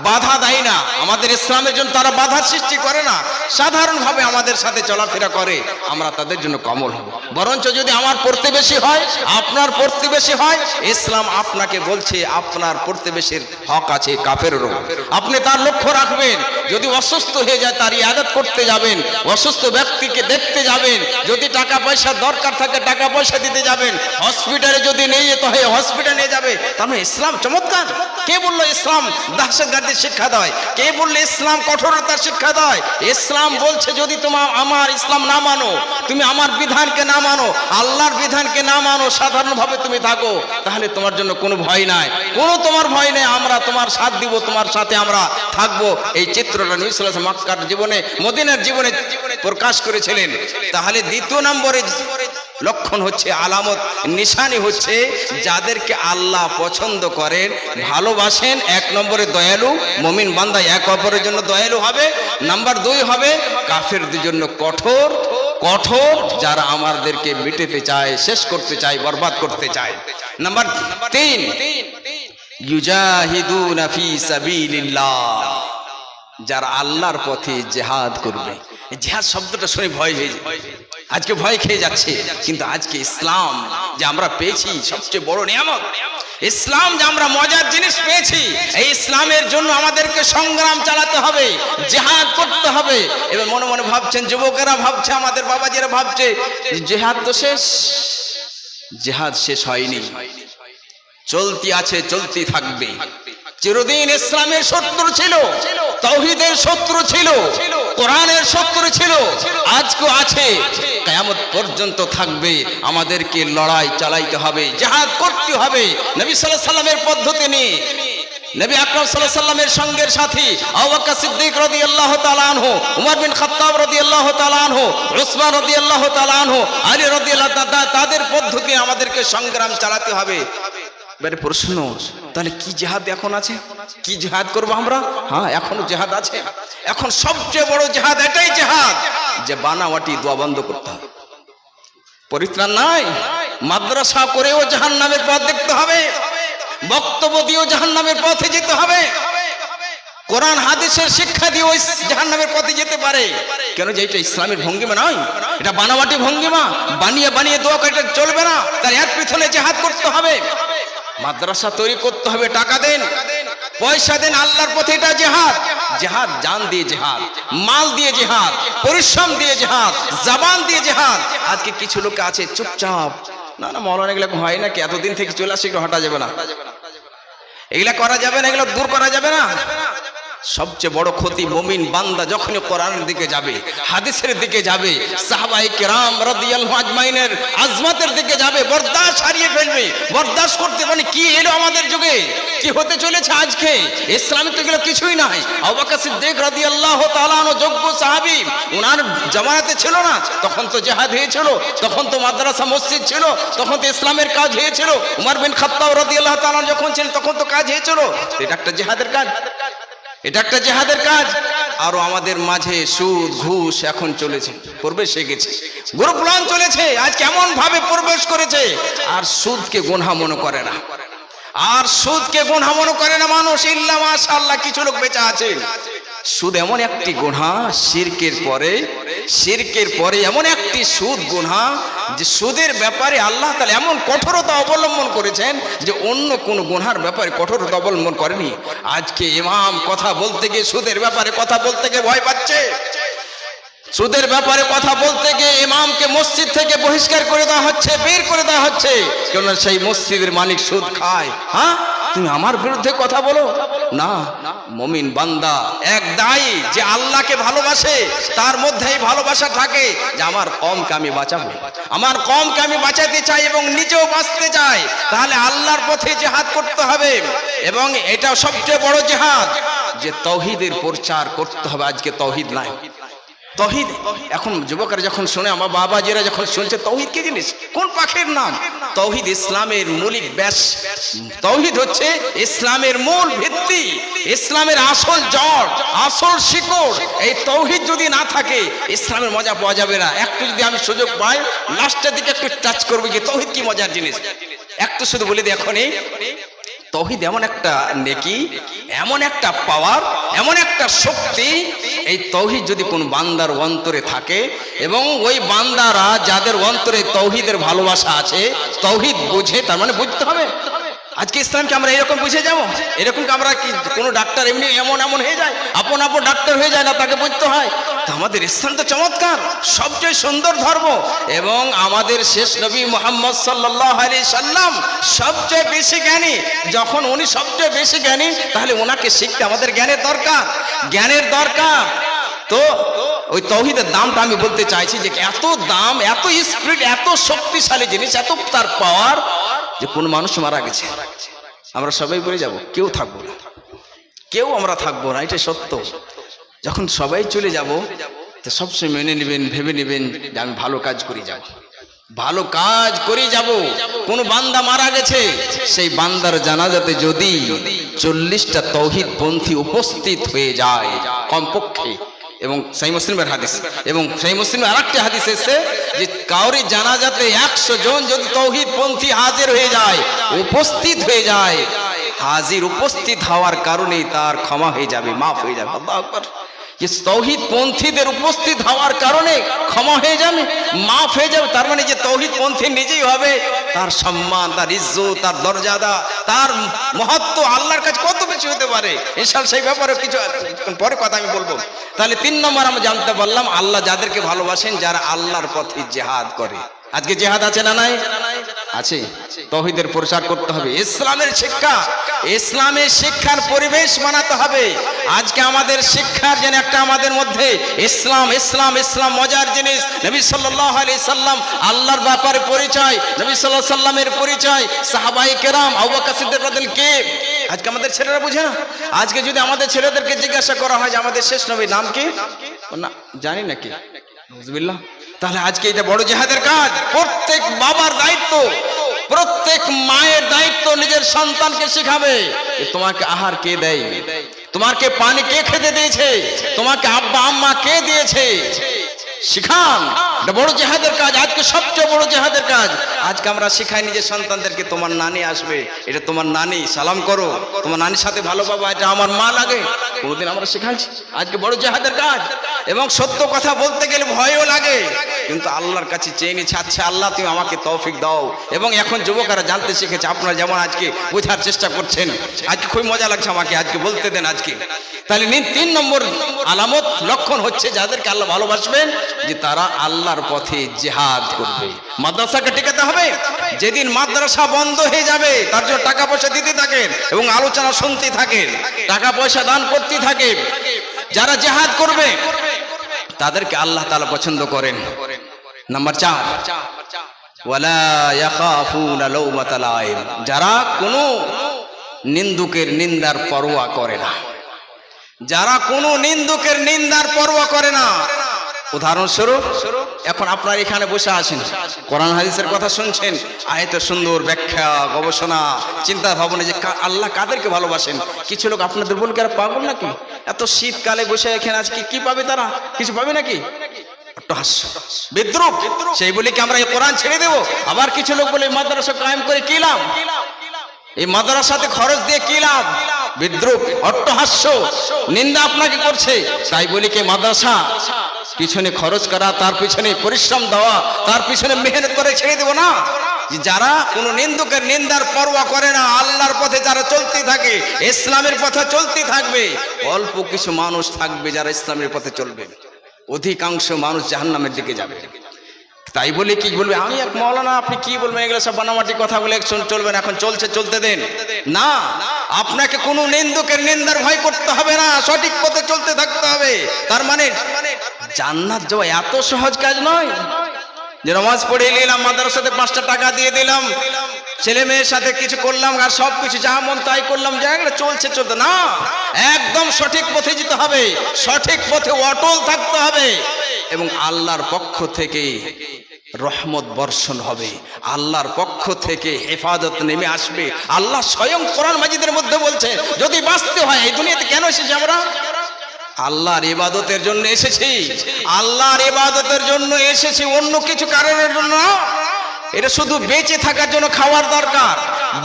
বাধা দেয় না, আমাদের ইসলামের জন্য তারা বাধা সৃষ্টি করে না, সাধারণভাবে আমাদের সাথে চলাফেরা করে, আমরা তাদের জন্য কমল হব। বরঞ্চ যদি আমার প্রতিবেশী হয়, আপনার প্রতিবেশী হয়, ইসলাম আপনাকে বলছে আপনার প্রতিবেশীর হক আছে কাফেরেরও, আপনি তার লক্ষ্য রাখবেন। যদি অসুস্থ হয়ে যায় তার ইবাদত করতে যাবেন, অসুস্থ ব্যক্তিকে দেখতে যাবেন, যদি টাকা পয়সা দরকার থাকে টাকা পয়সা দিতে যাবেন, হসপিটালে যদি নিয়ে যেতে হয় হসপিটালে নিয়ে যাবে। তার মানে ইসলাম চমৎকার। কে বললো ইসলাম দহশতগর্দের শিক্ষা দেয়? কে বললো ইসলাম কঠোরতার শিক্ষা দেয়? ইসলাম বলছে যদি তোমার আমার ইসলাম না মানো, তুমি আমার বিধানকে না মানো, আল্লাহর বিধানকে না মানো, সাধারণভাবে তুমি থাকো, তাহলে তোমার জন্য কোনো ভয় নাই, কোনো তোমার ভয় নেই, আমরা তোমার সাথ দিব, তোমার সাথে আমরা থাকবো। এই চিত্রটা নবী সাল্লাল্লাহু আলাইহি ওয়াসাল্লাম মক্কার জীবনে, মদিনার জীবনে প্রকাশ করেছিলেন। তাহলে দ্বিতীয় নম্বরে লক্ষণ হচ্ছে, আলামত নিশানি হচ্ছে যাদেরকে আল্লাহ পছন্দ করেন, ভালোবাসেন। এক নম্বরে দয়ালু, মুমিন বান্দা এক অপরের জন্য দয়ালু হবে। নাম্বার 2 হবে কাফেরদের জন্য কঠোর, কঠোর যারা আমাদেরকে মিটাতে চায়, শেষ করতে চায়, বরবাদ করতে চায়। নাম্বার 3 ইউজাহিদুনা ফি সাবিলিল্লাহ, যারা আল্লাহর পথে জিহাদ করবে। জিহাদ শব্দটা শুনে ভয় হয়ে যায়, আজকে ভয় খেয়ে যাচ্ছে। কিন্তু আজকে ইসলাম যে আমরা পেয়েছি সবচেয়ে বড় নিয়ামত, ইসলাম যে আমরা মজার জিনিস পেয়েছি, এই ইসলামের জন্য আমাদেরকে সংগ্রাম চালাতে হবে, জিহাদ করতে হবে। এবার মনে মনে ভাবছেন, যুবকেরা ভাবছে, আমাদের বাবাজিরা ভাবছে জিহাদ তো শেষ। জিহাদ শেষ হয়নি, চলতি আছে, চলতি থাকবে। চিরদিন ইসলামের শত্রু ছিল, তাওহীদের শত্রু ছিল, কোরআনের শত্রু ছিল, আজকে আছে, কিয়ামত পর্যন্ত থাকবে। আমাদেরকে লড়াই চালাইতে হবে, জিহাদ করতে হবে নবী সাল্লাল্লাহু আলাইহি ওয়াসাল্লামের পদ্ধতি নিয়ে। নবী আকরাম সাল্লাল্লাহু আলাইহি ওয়াসাল্লামের সঙ্গের সাথী আবু বকর সিদ্দিক রাদিয়াল্লাহু তাআলা আনহু, উমর বিন খাত্তাব রাদিয়াল্লাহু তাআলা আনহু, উসমান রাদিয়াল্লাহু তাআলা আনহু, আলী রাদিয়াল্লাহু তাআলা, তাদের পদ্ধতি আমাদেরকে সংগ্রাম চালাতে হবে। এবারে প্রশ্ন, তাহলে কি জিহাদ এখন আছে? কি জিহাদ করবো আমরা? হ্যাঁ, এখনো জিহাদ আছে। এখন সবচেয়ে বড় জিহাদ এটাই জিহাদ যে বানাওয়াটি দোয়া বন্ধ করতে হবে, পরিত্রাণ নাই। মাদ্রাসা করেও জাহান্নামের পথ দেখতে হবে, বক্তব্য দিয়েও জাহান্নামের পথে যেতে হবে, কোরআন হাদিসের শিক্ষা দিয়ে ওই জাহান্নামের পথে যেতে পারে। কেন? যে এটা ইসলামের ভঙ্গিমা নয়, এটা বানাওয়াটি ভঙ্গিমা, বানিয়ে বানিয়ে দোয়া এটা চলবে না। তার এর পিছনে জিহাদ করতে হবে, মাদ্রাসা তৈরি করতে হবে, টাকা দেন, পয়সা দেন, আল্লাহর পথে, এটা জিহাদ। জিহাদ জান দিয়ে জিহাদ, মাল দিয়ে জিহাদ, পরিশ্রম দিয়ে জিহাদ, জবান দিয়ে জিহাদ। আজকে কিছু লোক আছে চুপচাপ, না না মৌলানা এগুলো হয় নাকি, এতদিন থেকে চলে আসে, এগুলো হটা যাবে না, এগুলা করা যাবে না, এগুলো দূর করা যাবে না। সবচেয়ে বড় ক্ষতি মুমিন বান্দা যখনই কোরআনের দিকে যাবে, হাদিসের দিকে যাবে, সাহাবায়ে কেরাম রাদিয়াল্লাহু আজমাইনের আজমাতের দিকে যাবে, বরদাশত হারিয়ে ফেলবে, বরদাশত করতে মানে কি এলো আমাদের যুগে, কি হতে চলেছে আজকে। ইসলামে তো এগুলো কিছুই নাই। আবু বকর সিদ্দিক রাদিয়াল্লাহু তাআলা আনহু যোগ্য সাহাবী, ওনার জামানাতে ছিল না, তখন তো জিহাদ হয়েছিল, তখন তো মাদ্রাসা মসজিদ ছিল, তখন তো ইসলামের কাজ হয়েছিল। উমর বিন খাত্তাব রাদিয়াল্লাহু তাআলা যখন ছিলেন তখন তো কাজ হয়েছিল। এটা একটা জিহাদের কাজ, এটা একটা জিহাদের কাজ। আরো আমাদের মাঝে সুদ ঘুষ এখন চলেছে, প্রবেশ গেছে, গ্রুপ লোন চলেছে, আজ কেমন ভাবে প্রবেশ করেছে। আর সুদকে গুনাহ মনে করে না, আর সুদকে গুনাহ মনে করে না মানুষ, ইল্লা মাশাআল্লাহ কিছু লোক বেঁচে আছেন। সুদ এমন একটি গুনাহ, শিরকের পরে এমন একটি সুদ গুনাহ যে সুদের ব্যাপারে আল্লাহ তাআলা এমন কঠোরতা অবলম্বন করেছেন যে অন্য কোন গুনার ব্যাপারে কঠোরতা অবলম্বন করেনি। আজকে ইমাম কথা বলতে গিয়ে সুদের ব্যাপারে কথা বলতে গিয়ে ভয় পাচ্ছে, সুদের ব্যাপারে কথা বলতে গিয়ে ইমামকে মসজিদ থেকে বহিষ্কার করে দেওয়া হচ্ছে, বের করে দেওয়া হচ্ছে, কেন সেই মসজিদের মালিক সুদ খায়। হ্যাঁ, তুমি আমার বিরুদ্ধে কথা বলো না। মুমিন বান্দা এক দায়ী যে আল্লাহকে ভালোবাসে, তার মধ্যে এই ভালোবাসা থাকে যে আমার কওমকে আমি বাঁচাবো, আমার কওমকে আমি বাঁচাতে চাই এবং নিজেও বাঁচতে চাই। তাহলে আল্লাহর পথে জিহাদ করতে হবে, এবং এটা সবচেয়ে বড় জিহাদ যে তাওহীদের প্রচার করতে হবে। আজকে তাওহীদ নাই, তাওহীদ এখন যুবকরা যখন শুনে, আমার বাবাজিরা যখন শুনছে তাওহীদ কি জিনিস, কোন পাখির নাম? তাওহীদ ইসলামের মৌলিক ব্যাস, তাওহীদ হচ্ছে ইসলামের মূল ভিত্তি, ইসলামের আসল জড়, আসল শিকড়। এই তাওহীদ যদি না থাকে ইসলামের মজা পাওয়া যাবে না। একটু যদি আমি সুযোগ পাই লাস্টের দিকে একটু টাচ করবো কি তাওহীদ কি মজার জিনিস, একটু শুধু বলে দিই। এখনই তৌহিদ এমন একটা নেকি, এমন একটা পাওয়ার, এমন একটা শক্তি। এই তৌহিদ যদি কোন বান্দার অন্তরে থাকে এবং ওই বান্দারা যাদের অন্তরে তৌহিদের ভালোবাসা আছে, তৌহিদ বুঝে, তার মানে বুঝতে হবে আজকে ইসলামকে আমরা এরকম বুঝে যাবো, এরকম আমরা কি কোনো ডাক্তার এমনি এমন হয়ে যায়, আপন ডাক্তার হয়ে যায় না, তাকে বুঝতে হয়। তো আমাদের ইসলাম তো চমৎকার, সবচেয়ে সুন্দর ধর্ম, এবং আমাদের শেষ নবী মুহাম্মদ সাল্লাল্লাহু আলাইহি সাল্লাম সবচেয়ে বেশি জ্ঞানী। যখন উনি সবচেয়ে বেশি জ্ঞানী, তাহলে ওনাকে শিখতে আমাদের জ্ঞানের দরকার। তো ওই তৌহিদের দামটা আমি বলতে চাইছি যে এত দাম, এত স্পিড, এত শক্তিশালী জিনিস, এত তার পাওয়ার, যে কোন মানুষ মারা গেছে আমরা সবাই বলে যাব, কেউ থাকবো না, কেউ আমরা থাকবো না, এটা সত্য। যখন সবাই চলে যাব, তো সবসময় মেনে নেবেন, ভেবে নেবেন যে আমি ভালো কাজ করে যাব। কোন বান্দা মারা গেছে, সেই বান্দার জানাজাতে যদি 40টা তৌহিদ পন্থী উপস্থিত হয়ে যায় কমপক্ষে, এবং সহিহ মুসলিমের হাদিস, এবং সহিহ মুসলিমের আরেকটা হাদিস এসেছে যে কাউরি জানাজাতে 100 জন যদি তৌহিদ পন্থী হাজির হয়ে যায়, উপস্থিত হয়ে যায়, উপস্থিত হওয়ার কারণে তার ক্ষমা হয়ে যাবে, মাফ হয়ে যাবে। আল্লাহু আকবার। যে তৌহিদ পন্থীদের উপস্থিত হওয়ার কারণে ক্ষমা হয়ে যাবে, মাফ হয়ে যাবে, তার মানে যে তৌহিদ পন্থী নিজেই হবে, তার সম্মান, তার ইজ্জত, তার মর্যাদা, তার মহত্ব আল্লাহর কাছে কত বেশি হতে পারে। ইনশাআল্লাহ সেই ব্যাপারে কিছু পরে কথা আমি বলবো। তাহলে 3 নম্বর আমরা জানতে পারলাম, আল্লাহ যাদেরকে ভালোবাসেন, যারা আল্লাহর পথে জিহাদ করে। আজকে জিহাদ আছে না নাই? আছে। তৌহিদের প্রচার করতে হবে, ইসলামের শিক্ষার পরিবেশ বানাতে হবে। আজকে আমাদের শিক্ষার যেন একটা আমাদের মধ্যে ইসলাম মজার জিনিস। নবী সাল্লাল্লাহু আলাইহি সাল্লাম আল্লাহর ব্যাপারে পরিচয়, নবী সাল্লাল্লাহু আলাইহি সাল্লামের পরিচয়, সাহাবায়ে কেরাম, আবু বকর সিদ্দিক রাদিয়াল্লাহু কে। আজকে আমাদের ছেলেরা বুঝে না। আজকে যদি আমাদের ছেলেদেরকে জিজ্ঞাসা করা হয় যে আমাদের শেষ নবীর নাম কি, না জানি নাকি, নাউযুবিল্লাহ, তাহলে আজকে এটা বড় জিহাদের কাজ। প্রত্যেক বাবার দায়িত্ব, প্রত্যেক মায়ের দায়িত্ব নিজের সন্তানকে শেখাবে তোমাকে আহার কে দেয়, তোমাকে পানি কে খেতে দিয়েছে, তোমাকে আব্বা আম্মা কে দিয়েছে, শিখান। এটা বড় জিহাদের কাজ, আজকে সবচেয়ে বড় জিহাদের কাজ। আজকে আমরা শিখাই নিজের সন্তানদেরকে, তোমার নানি আসবে, এটা তোমার নানি, সালাম করো, তোমার নানির সাথে ভালো বাবা, এটা আমার মা লাগে, কোনোদিন আমরা শিখাইছি? আজকে বড় জিহাদের কাজ। এবং সত্য কথা বলতে গেলে ভয়ও লাগে, কিন্তু আল্লাহর কাছে চেয়ে নিচ্ছে, আচ্ছা আল্লাহ তুমি আমাকে তৌফিক দাও। এবং এখন যুবকেরা জানতে শিখেছে, আপনারা যেমন আজকে বোঝার চেষ্টা করছেন, আজকে খুব মজা লাগছে আমাকে, আজকে বলতে দেন আজকে। তাহলে 3 নম্বর আলামত, লক্ষণ হচ্ছে যাদেরকে আল্লাহ ভালোবাসবেন, যে তারা আল্লাহর পথে জিহাদ করবে। মাদ্রাসাকে টিকাতে হবে। যেদিন মাদ্রাসা বন্ধ হয়ে যাবে, তার জন্য টাকা পয়সা দিতে থাকেন এবং আলোচনা শুনতে থাকেন, টাকা পয়সা দান করতে থাকেন। যারা জিহাদ করবে তাদেরকে আল্লাহ তাআলা পছন্দ করেন। নাম্বার 4, ওয়ালা ইয়াখাফুনা লাওমাতা লাইম, যারা কোনো নিন্দুকের নিন্দার পরোয়া করে না, যারা কোনো নিন্দুকের নিন্দার পরোয়া করে না। উদাহরণস্বরূপ, এখন আপনারা এখানে বসে আছেন, কোরআন হাদিসের কথা শুনছেন, আয়াতের সুন্দর ব্যাখ্যা, গবেষণা, চিন্তা ভাবনা, যে আল্লাহ কাদেরকে ভালোবাসেন। কিছু লোক আপনাদের বলবে আর পাগল নাকি, এত শীতকালে বসে এখানে আজকে কি পাবে, তারা কিছু পাবে নাকি? বিদ্রুপ, সেই বলে কি আমরা এই কোরআন ছেড়ে দেবো? আবার কিছু লোক বলে মাদ্রাসা কায়েম করে কি লাভ, এই মাদ্রাসাতে খরচ দিয়ে কি লাভ? বিদ্রুপ, অট্টহাস্য, নিন্দা আপনাকে করছে। তাই বলি কি মাদ্রাসা পিছনে খরচ করা, তার পিছনে পরিশ্রম দেওয়া, তার পিছনে মেহনত করে ছেড়ে দেব না? যারা কোনো নিন্দুকের নিন্দার পরোয়া করে না, আল্লাহর পথে যারা চলতে থাকে, ইসলামের পথে চলতে থাকবে, অল্প কিছু মানুষ থাকবে যারা ইসলামের পথে চলবে, অধিকাংশ মানুষ জাহান্নামের দিকে যাবে। তাই বলে কি বলবে, আমি এক মাওলানা, আপনি কি বলবেন, এগুলো সব বানামাটি কথা বলে চলবেন, এখন চলছে, চলতে দেন না। আপনাকে কোনো নিন্দুকের নিন্দার ভয় করতে হবে না, সঠিক পথে চলতে থাকতে হবে। তার মানে জান্নাত যাওয়া এত সহজ কাজ নয় যে নামাজ পড়ে নিলাম, মাদ্রাসাতে 5টা টাকা দিয়ে দিলাম, ছেলে মেয়ের সাথে কিছু করলাম, আর সব কিছু যা মন তাই করলাম, যা চলছে না। একদম সঠিক পথে যেতে হবে, সঠিক পথে অটল থাকতে হবে, এবং আল্লাহর পক্ষ থেকে রহমত বর্ষণ হবে, আল্লাহর পক্ষ থেকে হেফাজত নেমে আসবে। আল্লাহ স্বয়ং কোরআন মাজিদের মধ্যে বলছে, যদি বাঁচতে হয়, এই দুনিয়াতে কেন এসেছি আমরা? আল্লাহর ইবাদতের জন্য এসেছি, আল্লাহর ইবাদতের জন্য এসেছি, অন্য কিছু কারণের জন্য। এটা শুধু বেঁচে থাকার জন্য খাওয়ার দরকার,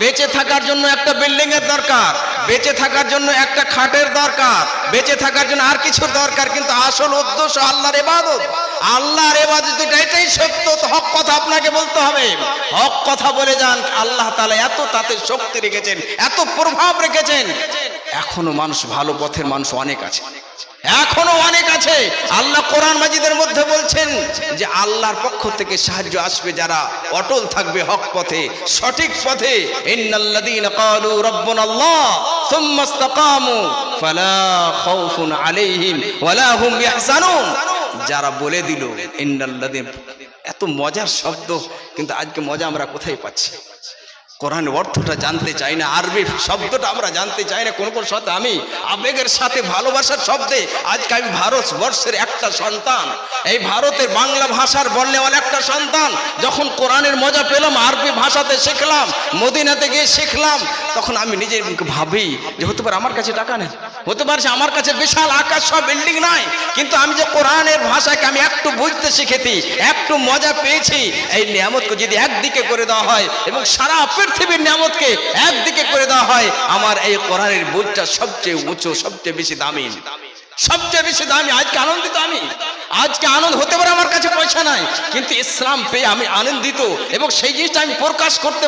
বেঁচে থাকার জন্য একটা বিল্ডিং এর দরকার, বেঁচে থাকার জন্য একটা খাটের দরকার, বেঁচে থাকার জন্য আর কিছুর দরকার, কিন্তু আসল উদ্দেশ্য আল্লাহর ইবাদত। আল্লাহর ইবাদত এটাই সত্য, তো হক কথা আপনাকে বলতে হবে। হক কথা বলে যান। আল্লাহ তাআলা এত তাতে শক্তি রেখেছেন, এত প্রভাব রেখেছেন। এখনো মানুষ, ভালো পথের মানুষ অনেক আছে, এখনো অনেক আছে। আল্লাহ কোরআন মাজিদের মধ্যে বলছেন যে আল্লাহর পক্ষ থেকে সাহায্য আসবে যারা অটল থাকবে হক পথে, সঠিক পথে। ইন্নাল্লাযীনা ক্বালু রাব্বুনাল্লাহ সুম্মা ইসতাকামু ফালা খাউফুন আলাইহিম ওয়ালা হুম ইয়াহজানুন। যারা বলে দিল ইন্নাল্লাযীনা, এত মজার শব্দ, কিন্তু আজকে মজা আমরা কোথায় পাচ্ছি? কোরআনের অর্থটা জানতে চাই না, আরবি শব্দটা আমরা জানতে চাই না। কোন কোন সাথে আমি আবেগের সাথে ভালোবাসার শব্দে, আজকে আমি ভারতবর্ষের একটা সন্তান, এই ভারতের বাংলা ভাষার বলনেওয়ালা একটা সন্তান, যখন কোরআনের মজা পেলাম, আরবি ভাষাতে শিখলাম, মদিনাতে গিয়ে শিখলাম, তখন আমি নিজের ভাবি যে হতে পারে আমার কাছে টাকা নেই, হতে পারে আমার কাছে বিশাল আকাশ সব বিল্ডিং নাই, কিন্তু আমি যে কোরআনের ভাষাকে আমি একটু বুঝতে শিখেছি, একটু মজা পেয়েছি। এই নিয়ামতকে যদি একদিকে করে দেওয়া হয় এবং সারা পৃথিবীর নিয়ামতকে একদিকে করে দেওয়া হয়, আমার এই কোরআনের বইটা সবচেয়ে উঁচু, সবচেয়ে বেশি দামি, সবচেয়ে বেশি দামি। আজকে আনন্দিত আমি, আজকে আনন্দ হতে পারে আমার কাছে পয়সা নাই, কিন্তু ইসলাম পেয়ে আমি আনন্দিত, এবং সেই জিনিসটা আমি প্রকাশ করতে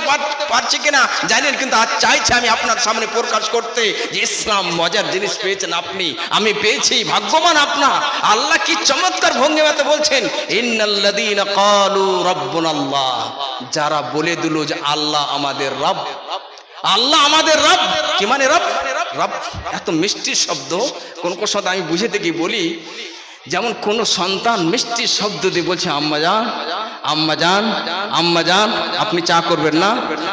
পারছি কিনা জানেন, কিন্তু আজ চাইছি আমি আপনার সামনে প্রকাশ করতে যে ইসলাম মজার জিনিস পেয়েছেন আপনি, আমি পেয়েছি, ভাগ্যবান আপনার। আল্লাহ কি চমৎকার ভঙ্গিমাতে বলছেন, ইন্নাল্লাযীনা ক্বালু রাব্বুনাল্লাহ, যারা বলে দিল যে আল্লাহ আমাদের রব, আল্লাহ আমাদের রব। কি মানে রব? রব এত মিষ্টি শব্দ, কোন কোন শব্দ আমি বুঝে থেকে বলি, যেমন কোন সন্তান মিষ্টি শব্দ দিয়ে বলছে আম্মা জান, আম্মা জান, আম্মা জান আপনি চা করবেন না,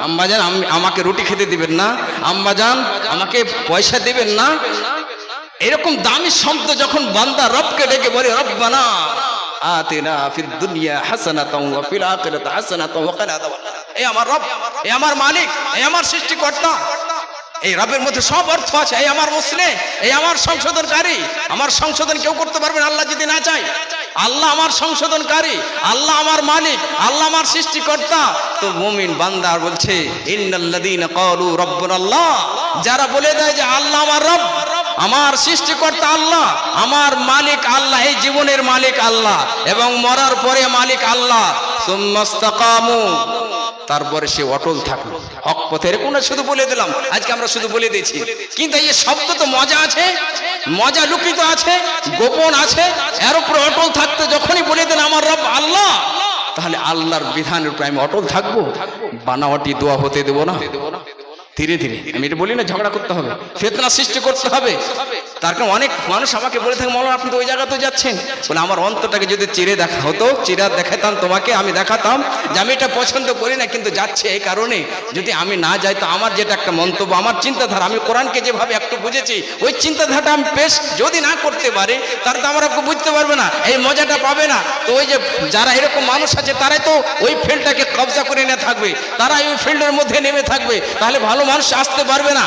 আম্মা জান আমাকে রুটি খেতে দিবেন না, আম্মা জান আমাকে পয়সা দিবেন না। এরকম দামি শব্দ যখন বান্দা রবকে ডেকে বলে, রব্বানা আতিনা ফিদ দুনিয়া হাসানাতাও ওয়া ফিল আখিরাতি হাসানাতাও ওয়া কিনা আযাবান্নার। এই আমার রব, এই আমার মালিক, এই আমার সৃষ্টিকর্তা। এই রবের মধ্যে সব অর্থ আছে। এই আমার মুসলিম, এই আমার সংশোধনকারী। আমার সংশোধন কেউ করতে পারবে না আল্লাহ যদি না চায়। আল্লাহ আমার সংশোধনকারী, আল্লাহ আমার মালিক, আল্লাহ আমার সৃষ্টিকর্তা। তো মুমিন বান্দা বলছে ইন্নাল্লাযীনা ক্বালু রাব্বুনাল্লাহ, যারা বলে দেয় যে আল্লাহ আমার রব, আমার সৃষ্টিকর্তা আল্লাহ, আমার মালিক আল্লাহ, এই জীবনের মালিক আল্লাহ এবং মরার পরে মালিক আল্লাহ। সুম্মা ইসতাকামু, তারপরে সে অটল থাকলো হক পথে। এরকম না শুধু বলে দিলাম, আজকে আমরা শুধু বলে দিয়েছি, কিন্তু এই শব্দ তো মজা আছে, মজা লুকিত আছে, গোপন আছে। এর উপরে অটল থাকতে যখনই বলে দেন আমার রব আল্লাহ, তাহলে আল্লাহর বিধানের উপরে আমি অটল থাকবো, বানাওয়াটি দোয়া হতে দেবো না। ধীরে ধীরে, আমি এটা বলি না ঝগড়া করতে হবে, ফিতনা সৃষ্টি করতে হবে। তার কারণ অনেক মানুষ আমাকে বলে থাকে, মৌলানা আপনি তো ওই জায়গাতে যাচ্ছেন, বলে আমার অন্তরটাকে যদি চিরে দেখা হতো, চিরা দেখাতাম তোমাকে, আমি দেখাতাম যে আমি এটা পছন্দ করি না, কিন্তু যাচ্ছে এই কারণে। যদি আমি না যাই তো আমার যেটা একটা মন্তব্য, আমার চিন্তাধারা, আমি কোরআনকে যেভাবে একটু বুঝেছি, ওই চিন্তাধারাটা আমি পেশ যদি না করতে পারি, তাহলে তো আমরা বুঝতে পারবে না, এই মজাটা পাবে না। তো ওই যে যারা এরকম মানুষ আছে, তারাই তো ওই ফিল্ডটাকে কবজা করে নিয়ে থাকবে, তারাই ওই ফিল্ডের মধ্যে নেমে থাকবে, তাহলে ভালো মানুষ আসতে পারবে না।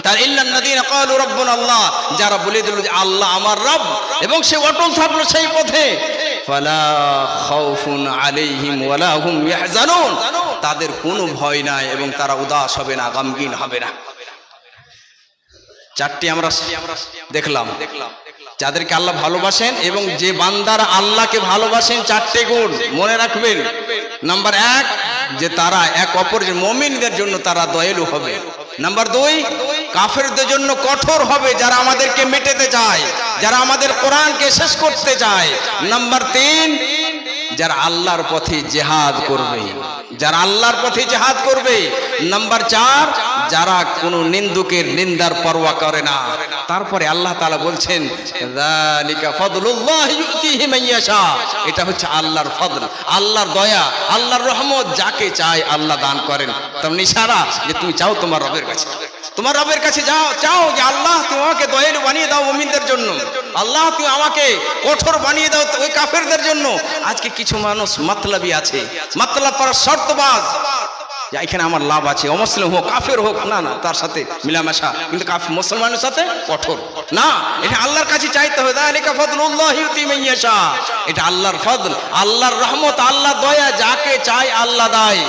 তার ইল্লাল্লাযীনা ক্বালু রাব্বুনাল্লাহ, যারা বলে দিল যে আল্লাহ আমার রব, এবং সে অটল থাকলো সেই পথে, ফালা খাউফুন আলাইহিম ওয়ালা হুম ইয়াহজানুন, তাদের কোনো ভয় নাই এবং তারা উদাস হবে না, গমগীন হবে না। চারটি আমরা দেখলাম যাদেরকে আল্লাহ ভালোবাসেন, এবং যে বান্দারা আল্লাহকে ভালোবাসেন, চারটে গুণ মনে রাখবেন। নাম্বার 1, যে তারা এক অপরের মুমিনদের জন্য তারা দয়ালু হবে। নাম্বার 2, কাফেরদের জন্য কঠোর হবে, যারা আমাদেরকে মেটাতে চায়, যারা আমাদের কোরআনকে শেষ করতে চায়। নাম্বার 3, যারা আল্লাহর পথে জিহাদ করবে, যারা আল্লাহর পথে জিহাদ করবে। নাম্বার 4, যারা কোনো নিন্দুকের নিন্দার পরোয়া করে না। তারপরে আল্লাহ তাআলা বলছেন যালিকা ফাদলুল্লাহি ইউতিহি মান ইয়াশা, এটা হচ্ছে আল্লাহর ফজল, আল্লাহর দয়া, আল্লাহর রহমত, যাকে চায় আল্লাহ দান করেন। তেমন ইশারা যে তুমি চাও তোমার রবের কাছে, তোমার রবের কাছে যাও, চাও যে আল্লাহ তুমি আমাকে দয়ালু বানিয়ে দাও মুমিনদের জন্য, আল্লাহ তুমি আমাকে কঠোর বানিয়ে দাও ওই কাফেরদের জন্য। আজকে কিছু মানুষ মাতলাবি আছে, মাতলাব করার শর্তবাজ, এখানে আমার লাভ আছে, অমুসলিম হোক কাফের হোক, না না তার সাথে মিলামেশা, কিন্তু কাফের মুসলমানের সাথে কঠোর না। এটা আল্লাহর কাছে চাইতে হবে, যালিকা ফাদলুল্লাহি ইউতি মান ইয়াশা, এটা আল্লাহর ফজল, আল্লাহর রহমত, আল্লাহর দয়া, যাকে চায় আল্লাহ দেয়।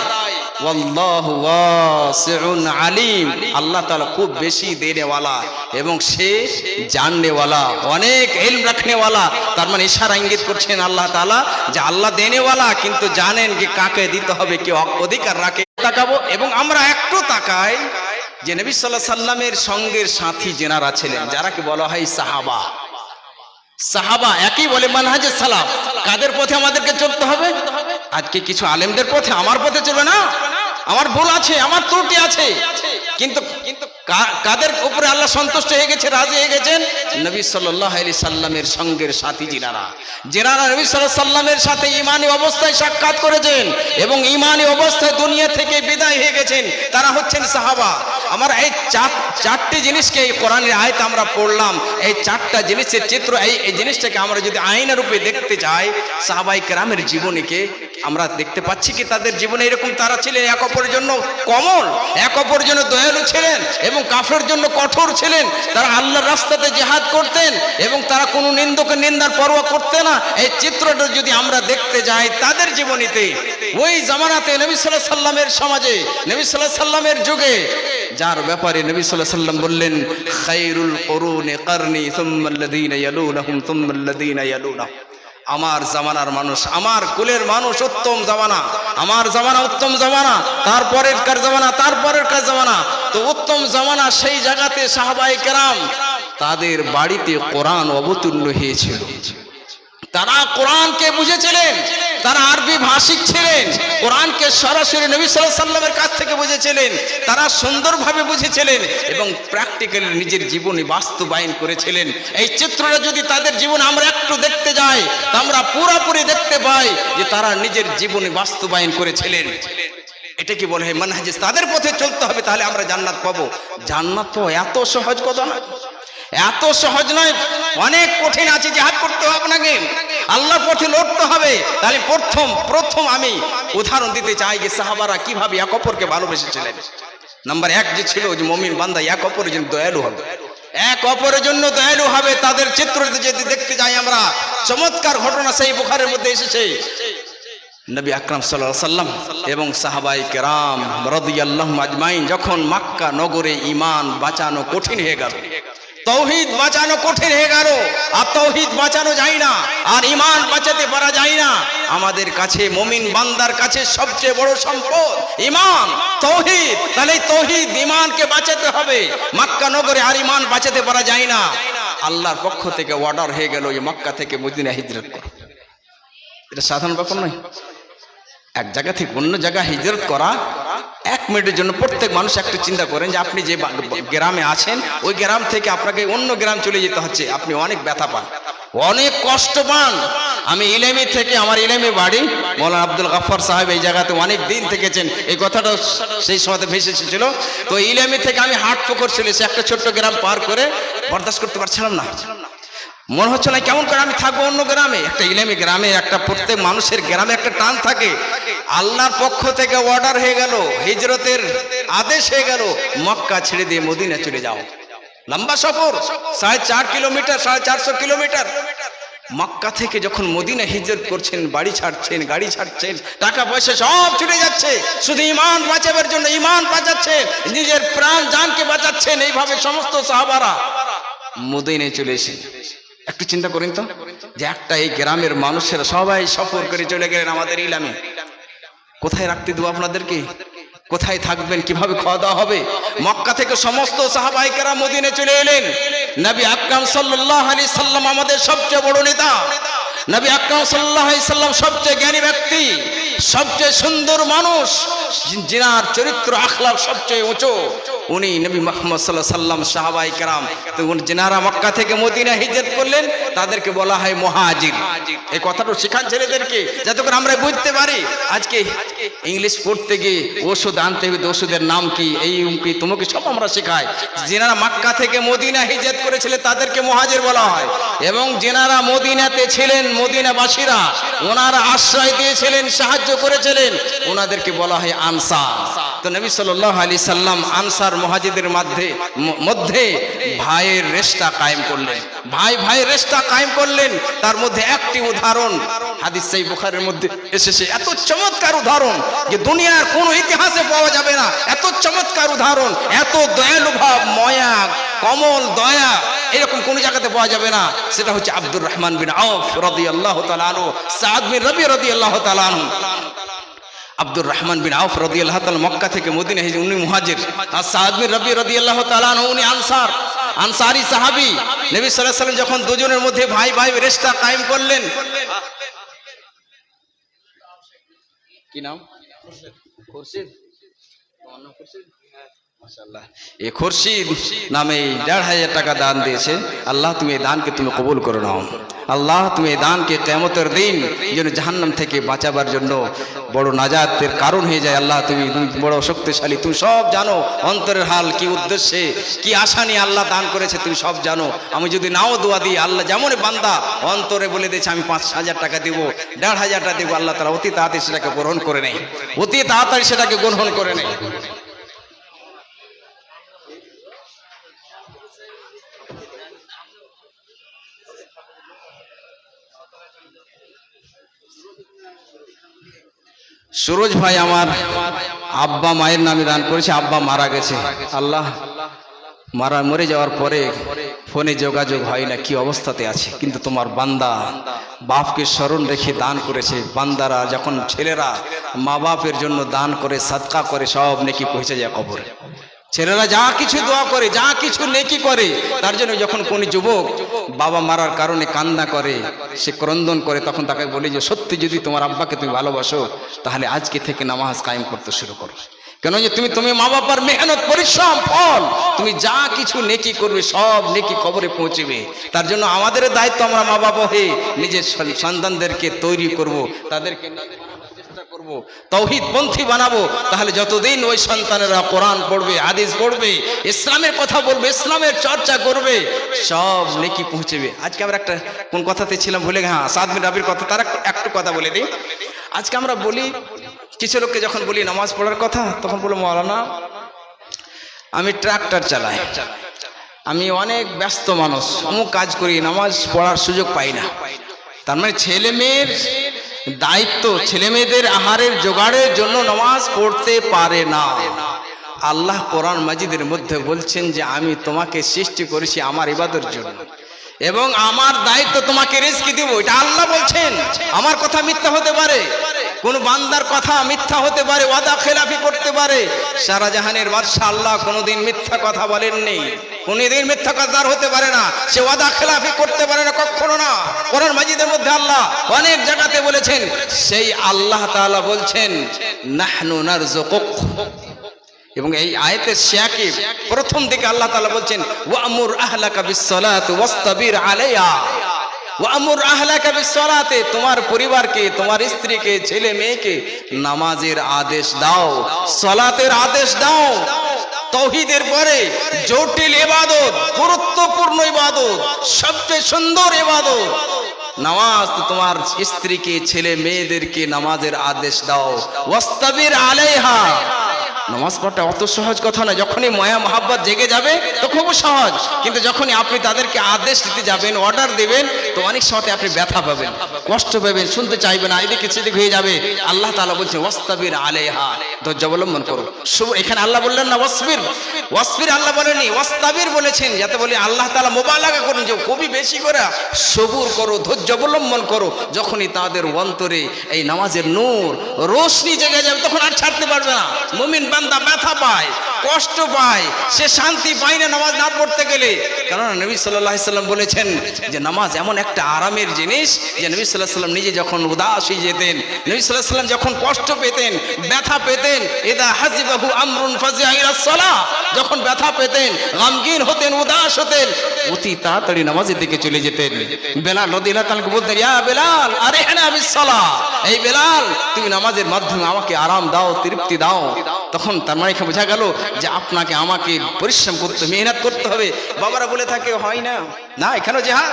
ওয়াল্লাহু ওয়াসিউন আলিম, আল্লাহ তাআলা খুব বেশি দেনেওয়ালা এবং সে জাননেওয়ালা, অনেক ইলম রাখনেওয়ালা। তার মানে ইশারা ইঙ্গিত করছেন আল্লাহ তাআলা যে আল্লাহ দেনেওয়ালা, কিন্তু জানেন যে কাকে দিতে হবে, কে অধিকার রাখে। তাকাবো এবং আমরা একটু তাকাই যে নবী সাল্লাল্লাহু আলাইহি সাল্লামের সঙ্গের সাথী যেনারা ছিলেন, যারাকে বলা হয় সাহাবা। সাহাবা একই বলে মানহাজে সালাফ, কাদের পথে আমাদেরকে চলতে হবে? আজকে কিছু আলেমদের পথে, আমার পথে চলবে না, আমার ভুল আছে, আমার ত্রুটি আছে, কিন্তু কাদের উপরে আল্লাহ সন্তুষ্ট হয়ে গেছে, রাজি হয়ে গেছেন? নবী সাল্লাল্লাহু আলাইহি সাল্লামের সঙ্গের সাথী যিনারা নবী সাল্লাল্লাহু আলাইহি সাল্লামের সাথে ঈমানি অবস্থায় সাক্ষাৎ করেছেন এবং ঈমানি অবস্থায় দুনিয়া থেকে বিদায় হয়ে গেছেন, তারা হচ্ছেন সাহাবা। আমার এই চারটি জিনিসকে এই কোরআনের আয়াত আমরা পড়লাম, এই চারটা জিনিসের চিত্র, এই জিনিসটাকে আমরা যদি আয়না রূপে দেখতে চাই, সাহাবায়ে কেরামের জীবনীকে আমরা দেখতে পাচ্ছি কি তাদের জীবনে এরকম তারা ছিলেন এক অপরের জন্য কোমল, এক অপরের জন্য দয়ালু ছিলেন এবং কাফের জন্য কঠোর ছিলেন। তারা আল্লাহর রাস্তাতে জিহাদ করতেন এবং তারা কোনো নিন্দকের নিন্দার পরোয়া করতেন না। এই চিত্রটা যদি আমরা দেখতে যাই তাদের জীবনীতে, ওই জামানাতে নবী সাল্লাল্লাহু আলাইহি সাল্লামের সমাজে, নবী সাল্লাল্লাহু আলাইহি সাল্লামের যুগে, যার ব্যাপারে নবী সাল্লাল্লাহু আলাইহি সাল্লাম বললেন খায়রুল কুরুনি কারনি সুম্মা আল্লাযীনা ইয়ালুনাহুম সুম্মা আল্লাযীনা ইয়ালুনাহুম, আমার জামানার মানুষ, আমার কুলের মানুষ উত্তম জামানা, আমার জামানা উত্তম জামানা, তারপরের কার জামানা, তারপরের কার জামানা। তো উত্তম জামানা সেই জায়গাতে সাহাবায়ে কেরাম তাদের বাড়িতে কোরআন অবতীর্ণ হয়েছিল, তারা কোরআনকে বুঝেছিলেন, তারা আরবি ভাষিক ছিলেন, কোরআনকে সরাসরি নবী সাল্লাল্লাহু আলাইহি সাল্লামের কাছ থেকে বুঝেছিলেন, তারা সুন্দরভাবে বুঝেছিলেন এবং প্র্যাকটিক্যালি নিজের জীবনে বাস্তবায়ন করেছিলেন। এই চিত্রটা যদি তাদের জীবন আমরা একটু দেখতে যাই, তা আমরা পুরোপুরি দেখতে পাই যে তারা নিজের জীবনে বাস্তবায়ন করেছিলেন। এটা কি বলে মানহাজে, তাদের পথে চলতে হবে, তাহলে আমরা জান্নাত পাবো। জান্নাত তো এত সহজ কথা না, এত সহজ নয়, অনেক কঠিন আছে। জিহাদ করতে হবে আপনাকে, আল্লাহর পথে লড়তে হবে। তাহলে প্রথম আমি উদাহরণ দিতে চাই যে সাহাবারা কিভাবে এক অপরকে ভালোবেসেছিলেন। নাম্বার 1 যে ছিল যে মুমিন বান্দা এক অপরের জন্য দয়ালু হবে, এক অপরের জন্য দয়ালু হবে। তাদের চিত্র যদি দেখতে যাই আমরা, চমৎকার ঘটনা সেই বুখারীর মধ্যে এসেছে। নবী আকরাম সাল্লাল্লাহু আলাইহি সাল্লাম এবং সাহাবায়ে কেরাম রাদিয়াল্লাহু আজমাইন যখন মক্কা নগরে ঈমান বাঁচানো কঠিন হয়ে গেল, তৌহিদ বাঁচানো কঠিন হয়ে গেল, আর তৌহিদ বাঁচানো যায় না, আর ঈমান বাঁচাতে পারা যায় না। আমাদের কাছে, মুমিন বান্দার কাছে সবচেয়ে বড় সম্পদ ঈমান, তৌহিদ। তাহলে তৌহিদ ঈমানকে বাঁচাতে হবে। মক্কা নগরে আর ঈমান বাঁচাতে পারা যায় না। আল্লাহর পক্ষ থেকে অর্ডার হয়ে গেল যে মক্কা থেকে মদিনা হিজরত করো। এটা সাধারণ ব্যাপার নয়। এক জায়গা থেকে অন্য জায়গায় হিজরত করা 1 মিনিটের জন্য প্রত্যেক মানুষ একটু চিন্তা করেন যে আপনি যে গ্রামে আছেন ওই গ্রাম থেকে আপনাকে অন্য গ্রাম চলে যেতে হচ্ছে, আপনি অনেক ব্যথা পান, অনেক কষ্ট পান। আমি ইলেমি থেকে, আমার ইলেমি বাড়ি, মৌলানা আব্দুল গাফফার সাহেব এই জায়গাতে অনেক দিন থেকেছেন, এই কথাটা সেই সময়তে ভেসে এসেছিল। তো ইলেমি থেকে আমি হাটপুকুর চলে এসে একটা ছোট্ট গ্রাম পার করে বরদাস্ত করতে পারছিলাম না, মনে হচ্ছে না কেমন করে আমি থাকবো অন্য গ্রামে। একটা ইলেমি গ্রামে, একটা প্রত্যেক মানুষের গ্রামে একটা টান থাকে। আল্লাহর পক্ষ থেকে অর্ডার হয়ে গেল, হিজরতের আদেশ হয়ে গেল, মক্কা ছেড়ে দিয়ে মদিনা চলে যাও। লম্বা সফর, 4.5 কিলোমিটার, 450 কিলোমিটার। মক্কা থেকে যখন মদিনা হিজরত করছেন, বাড়ি ছাড়ছেন, গাড়ি ছাড়ছেন, টাকা পয়সা সব ছুটে যাচ্ছে, শুধু ঈমান বাঁচাবার জন্য ঈমান বাঁচাচ্ছেন, নিজের প্রাণ জানকে বাঁচাচ্ছেন। এইভাবে সমস্ত সাহাবারা মদিনায় চলে এসে একটু চিন্তা করেন তো, যে একটা এই গ্রামের মানুষেরা সবাই সফর করে চলে গেলেন আমাদের ইলামে। কোথায় রাখতে দেবো আপনাদেরকে? কোথায় থাকবেন? কিভাবে খাওয়া দাওয়া হবে? মক্কা থেকে সমস্ত সাহাবায়ে কেরাম মদিনায় চলে এলেন। নবী আকরাম সাল্লাল্লাহু আলাইহি সাল্লাম আমাদের সবচেয়ে বড় নেতা, নবী আকরাম সাল্লাল্লাহু আলাইহি সাল্লাম সবচেয়ে জ্ঞানী ব্যক্তি, সবচেয়ে সুন্দর মানুষ, যিনার চরিত্র আখলাক সবচেয়ে উঁচু, উনি নবী মুহাম্মদ সাল্লাল্লাহু আলাইহি সাল্লাম। সাহাবায়ে কেরাম তো যিনারা মক্কা থেকে মদিনা হিজরত করলেন তাদেরকে বলা হয় মুহাজির। এই কথাটা শেখান ছেলেদেরকে যাতে করে আমরা বুঝতে পারি। আজকে ইংলিশ পড়তে গিয়ে ওষুধ আনতে হবে, ওষুধের নাম কি, এই কি, তোমাকে সব আমরা শেখাই। যিনারা মক্কা থেকে মদিনা হিজরত করেছিলেন তাদেরকে মুহাজির বলা হয়, এবং যিনারা মদিনাতে ছিলেন, মদিনাবাসীরা ওনারা আশ্রয় দিয়েছিলেন, সাহায্য করেছিলেন, ওনাদেরকে বলা হয় আনসার। তো নবী সাল্লাল্লাহু আলাইহি সাল্লাম আনসার মুহাজিরদের মধ্যে ভাইয়ের রেশতা কায়েম করলেন। ভাই ভাই রেশতা কায়েম করলেন। তার মধ্যে একটি উদাহরণ হাদিস সহিহ বুখারীর মধ্যে এসেছে, এত চমৎকার উদাহরণ যে দুনিয়ার কোনো ইতিহাসে পাওয়া যাবে না। এত চমৎকার উদাহরণ, এত দয়ালু ভাব, মায়া, কমল দয়া এরকম কোন জায়গাতে পাওয়া যাবে না। সেটা হচ্ছে আব্দুর রহমান বিন আউফ রাদিয়াল্লাহু তাআলা আনহু, সাদ বিন রবি রাদিয়াল্লাহু তাআলা আনহু। আব্দুর রহমান বিন আউফ রাদিয়াল্লাহু তাআলা মক্কা থেকে মদিনা হিজরত, উনি মুহাজির। আর সাদ বিন রবি রাদিয়াল্লাহু তাআলা আনহু উনি আনসারি সাহাবী। নবী সাল্লাল্লাহু আলাইহি ওয়াসাল্লাম যখন দুজনের মধ্যে ভাই ভাই রিশতা কায়েম করলেন, কি নাম? খুরশিদ। মাশাআল্লাহ, এই খুরশিদ নামে ১৫০০ টাকা দান দিয়েছে। আল্লাহ তুমি এই দানকে তুমি কবুল করে নাও। আল্লাহ তুমি এই দানকে কিয়ামতের দিন যেন জাহান্নাম থেকে বাঁচাবার জন্য বড় নাজাতের কারণ হয়ে যায়। আল্লাহ তুমি বড় শক্তিশালী, তুমি সব জানো অন্তরের হাল, কি উদ্দেশ্যে কি আশা নিয়ে আল্লাহ দান করেছে তুমি সব জানো। আমি যদি নাও দোয়া দিই, আল্লাহ যেমন বান্দা অন্তরে বলে দিয়েছে আমি ৫০০০ টাকা দিব, ১৫০০ টাকা দিব, আল্লাহ তাআলা অতি তাড়াতাড়ি সেটাকে গ্রহণ করে নেয়, অতি তাড়াতাড়ি সেটাকে গ্রহণ করে নেয়। সুরজ ভাই আমার আব্বা মায়ের নামে দান করেছে, আব্বা মারা গেছে। আল্লাহ মরে যাওয়ার পরে ফোনে যোগাযোগ হয় না, কি অবস্থাতে আছে, কিন্তু তোমার বান্দা বাপকে স্মরণ রেখে দান করেছে। বান্দারা যখন ছেলেরা মা বাপের জন্য দান করে, সাদকা করে, সব নেকি পৌঁছে যায় কবরে। ছেলেরা যা কিছু দোয়া করে, যা কিছু নেকি করে, তার জন্য যখন কোন যুবক বাবা মারার কারণে কান্না করে, সে ক্রন্দন করে, তখন তাকে বলি যে সত্যি যদি তোমার আব্বাকে তুমি ভালোবাসো তাহলে আজকে থেকে নামাজ কায়েম করতে শুরু করো। কেন যে তুমি মা বাবার মেহনত পরিশ্রম ফল, তুমি যা কিছু নেকি করবে সব নেকি কবরে পৌঁছবে। তার জন্য আমাদের দায়িত্ব, আমরা মা বাবা হয়ে নিজের সন্তানদেরকে তৈরি করব, তাদেরকে করব, তাওহীদ পন্থী বানাবো। তাহলে যতদিন ওই সন্তানেরা কোরআন পড়বে, হাদিস পড়বে, ইসলামের কথা বলবে, ইসলামের চর্চা করবে, সব নেকি পৌঁছবে। আজকে আমরা একটা কোন কথাতে ছিলাম ভুলে, হ্যাঁ সাদ বিন রাবির কথা, তার একটু কথা বলে দিই। আজকে আমরা বলি, কিছু লোককে যখন বলি নামাজ পড়ার কথা, তখন বলো মাওলানা আমি ট্রাক্টর চালাই, আমি অনেক ব্যস্ত মানুষ, অমুক কাজ করি, নামাজ পড়ার সুযোগ পাই না। তার মানে ছেলে মেয়ের দায়িত্ব, ছেলে মেয়েদের আহারের জোগাড়ের জন্য নামাজ পড়তে পারে না। আল্লাহ কোরআন মাজিদের মধ্যে বলছেন যে আমি তোমাকে সৃষ্টি করেছি আমার ইবাদতের জন্য, এবং আমার দায়িত্ব তোমাকে রিজকি দিব। এটা আল্লাহ বলছেন। আমার কথা মিথ্যা হতে পারে, কোন বান্দার কথা মিথ্যা হতে পারে, ওয়াদা খেলাফি করতে পারে। সারা জাহানের বাদশা আল্লাহ কোনোদিন মিথ্যা কথা বলেননি, কোনোদিন মিথ্যা কথা হতে পারে না, সে ওয়াদা খেলাফি করতে পারে না, কখনো না। কোরআন মাজিদের মধ্যে আল্লাহ অনেক জায়গাতে বলেছেন, সেই আল্লাহ তাআলা বলছেন নাহনু নারযুকুক। এবং এই আয়াতের শিয়াকে প্রথম দিকে আল্লাহ তাআলা বলছেন ওয়ামুর আহলাকা বিসসালাতি ওয়াসতাবির আলাইহা। ওয়ামুর আহলাকা বিসসালাতি, তোমার পরিবারকে, তোমার স্ত্রীকে, ছেলে মেয়েকে নামাজের আদেশ দাও, সালাতের আদেশ দাও। তাওহীদের পরে জটিল ইবাদত, গুরুত্বপূর্ণ ইবাদত, সবচেয়ে সুন্দর ইবাদত নামাজ। তোমার স্ত্রীকে, ছেলে মেয়েদেরকে নামাজের আদেশ দাও, ওয়াসতাবির আলাইহা। নামাজ পড়াটা অত সহজ কথা না। যখনই মায়া মহাব্বত জেগে যাবে তো খুব সহজ, কিন্তু যখনই আপনি তাদেরকে আদেশ দিতে যাবেন, অর্ডার দেবেন, তো অনেক সময় আপনি ব্যথা পাবেন, কষ্ট পাবেন, শুনতে চাইবেন না, এদিকে সেদিকে হয়ে যাবে। আল্লাহ তাআলা বলছেন ওয়াসতাবির আলাইহা, ধৈর্য অবলম্বন করো। এখানে আল্লাহ বললেন না ওয়াসবির, ওয়াসবির আল্লাহ বলেননি, ওয়াসতাবির বলেছেন, যাতে বলি আল্লাহ তাআলা মোবালাগা করুন যে খুবই বেশি করে সবুর করো, ধৈর্য অবলম্বন করো। যখনই তাদের অন্তরে এই নামাজের নূর রোশনি জেগে যাবে, তখন আর ছাড়তে পারবে না। মুমিন বান্দা ব্যথা পায়, কষ্ট পায়, সে শান্তি পায় না নামাজ না পড়তে গেলে। কারণ নবী সাল্লাল্লাহু আলাইহি সাল্লাম বলেছেন যে নামাজ এমন একটা আরামের জিনিস যে নবী সাল্লাল্লাহু আলাইহি সাল্লাম নিজে যখন উদাস হয়ে যেতেন, নবী সাল্লাল্লাহু আলাইহি সাল্লাম যখন কষ্ট পেতেন, ব্যথা পেতেন, ইদা হাজিবাহু আমরুন ফাজিআ ইলা সালাহ, যখন ব্যথা পেতেন, গমগীন হতেন, উদাস হতেন, অতি তাড়াতাড়ি নামাজের দিকে চলে যেতেন। বেলাল রাদিয়াল্লাহু তাআলা বলতেন ইয়া বেলাল আরিহনা বিস সালাহ, এই বেলাল তুমি নামাজের মাধ্যমে আমাকে আরাম দাও, তৃপ্তি দাও। তখন তার মানে বোঝা গেল যে আপনাকে আমাকে পরিশ্রম করতে, মেহনত করতে হবে। বাবারা বলে থাকে হয় না, না এখানেও জিহাদ,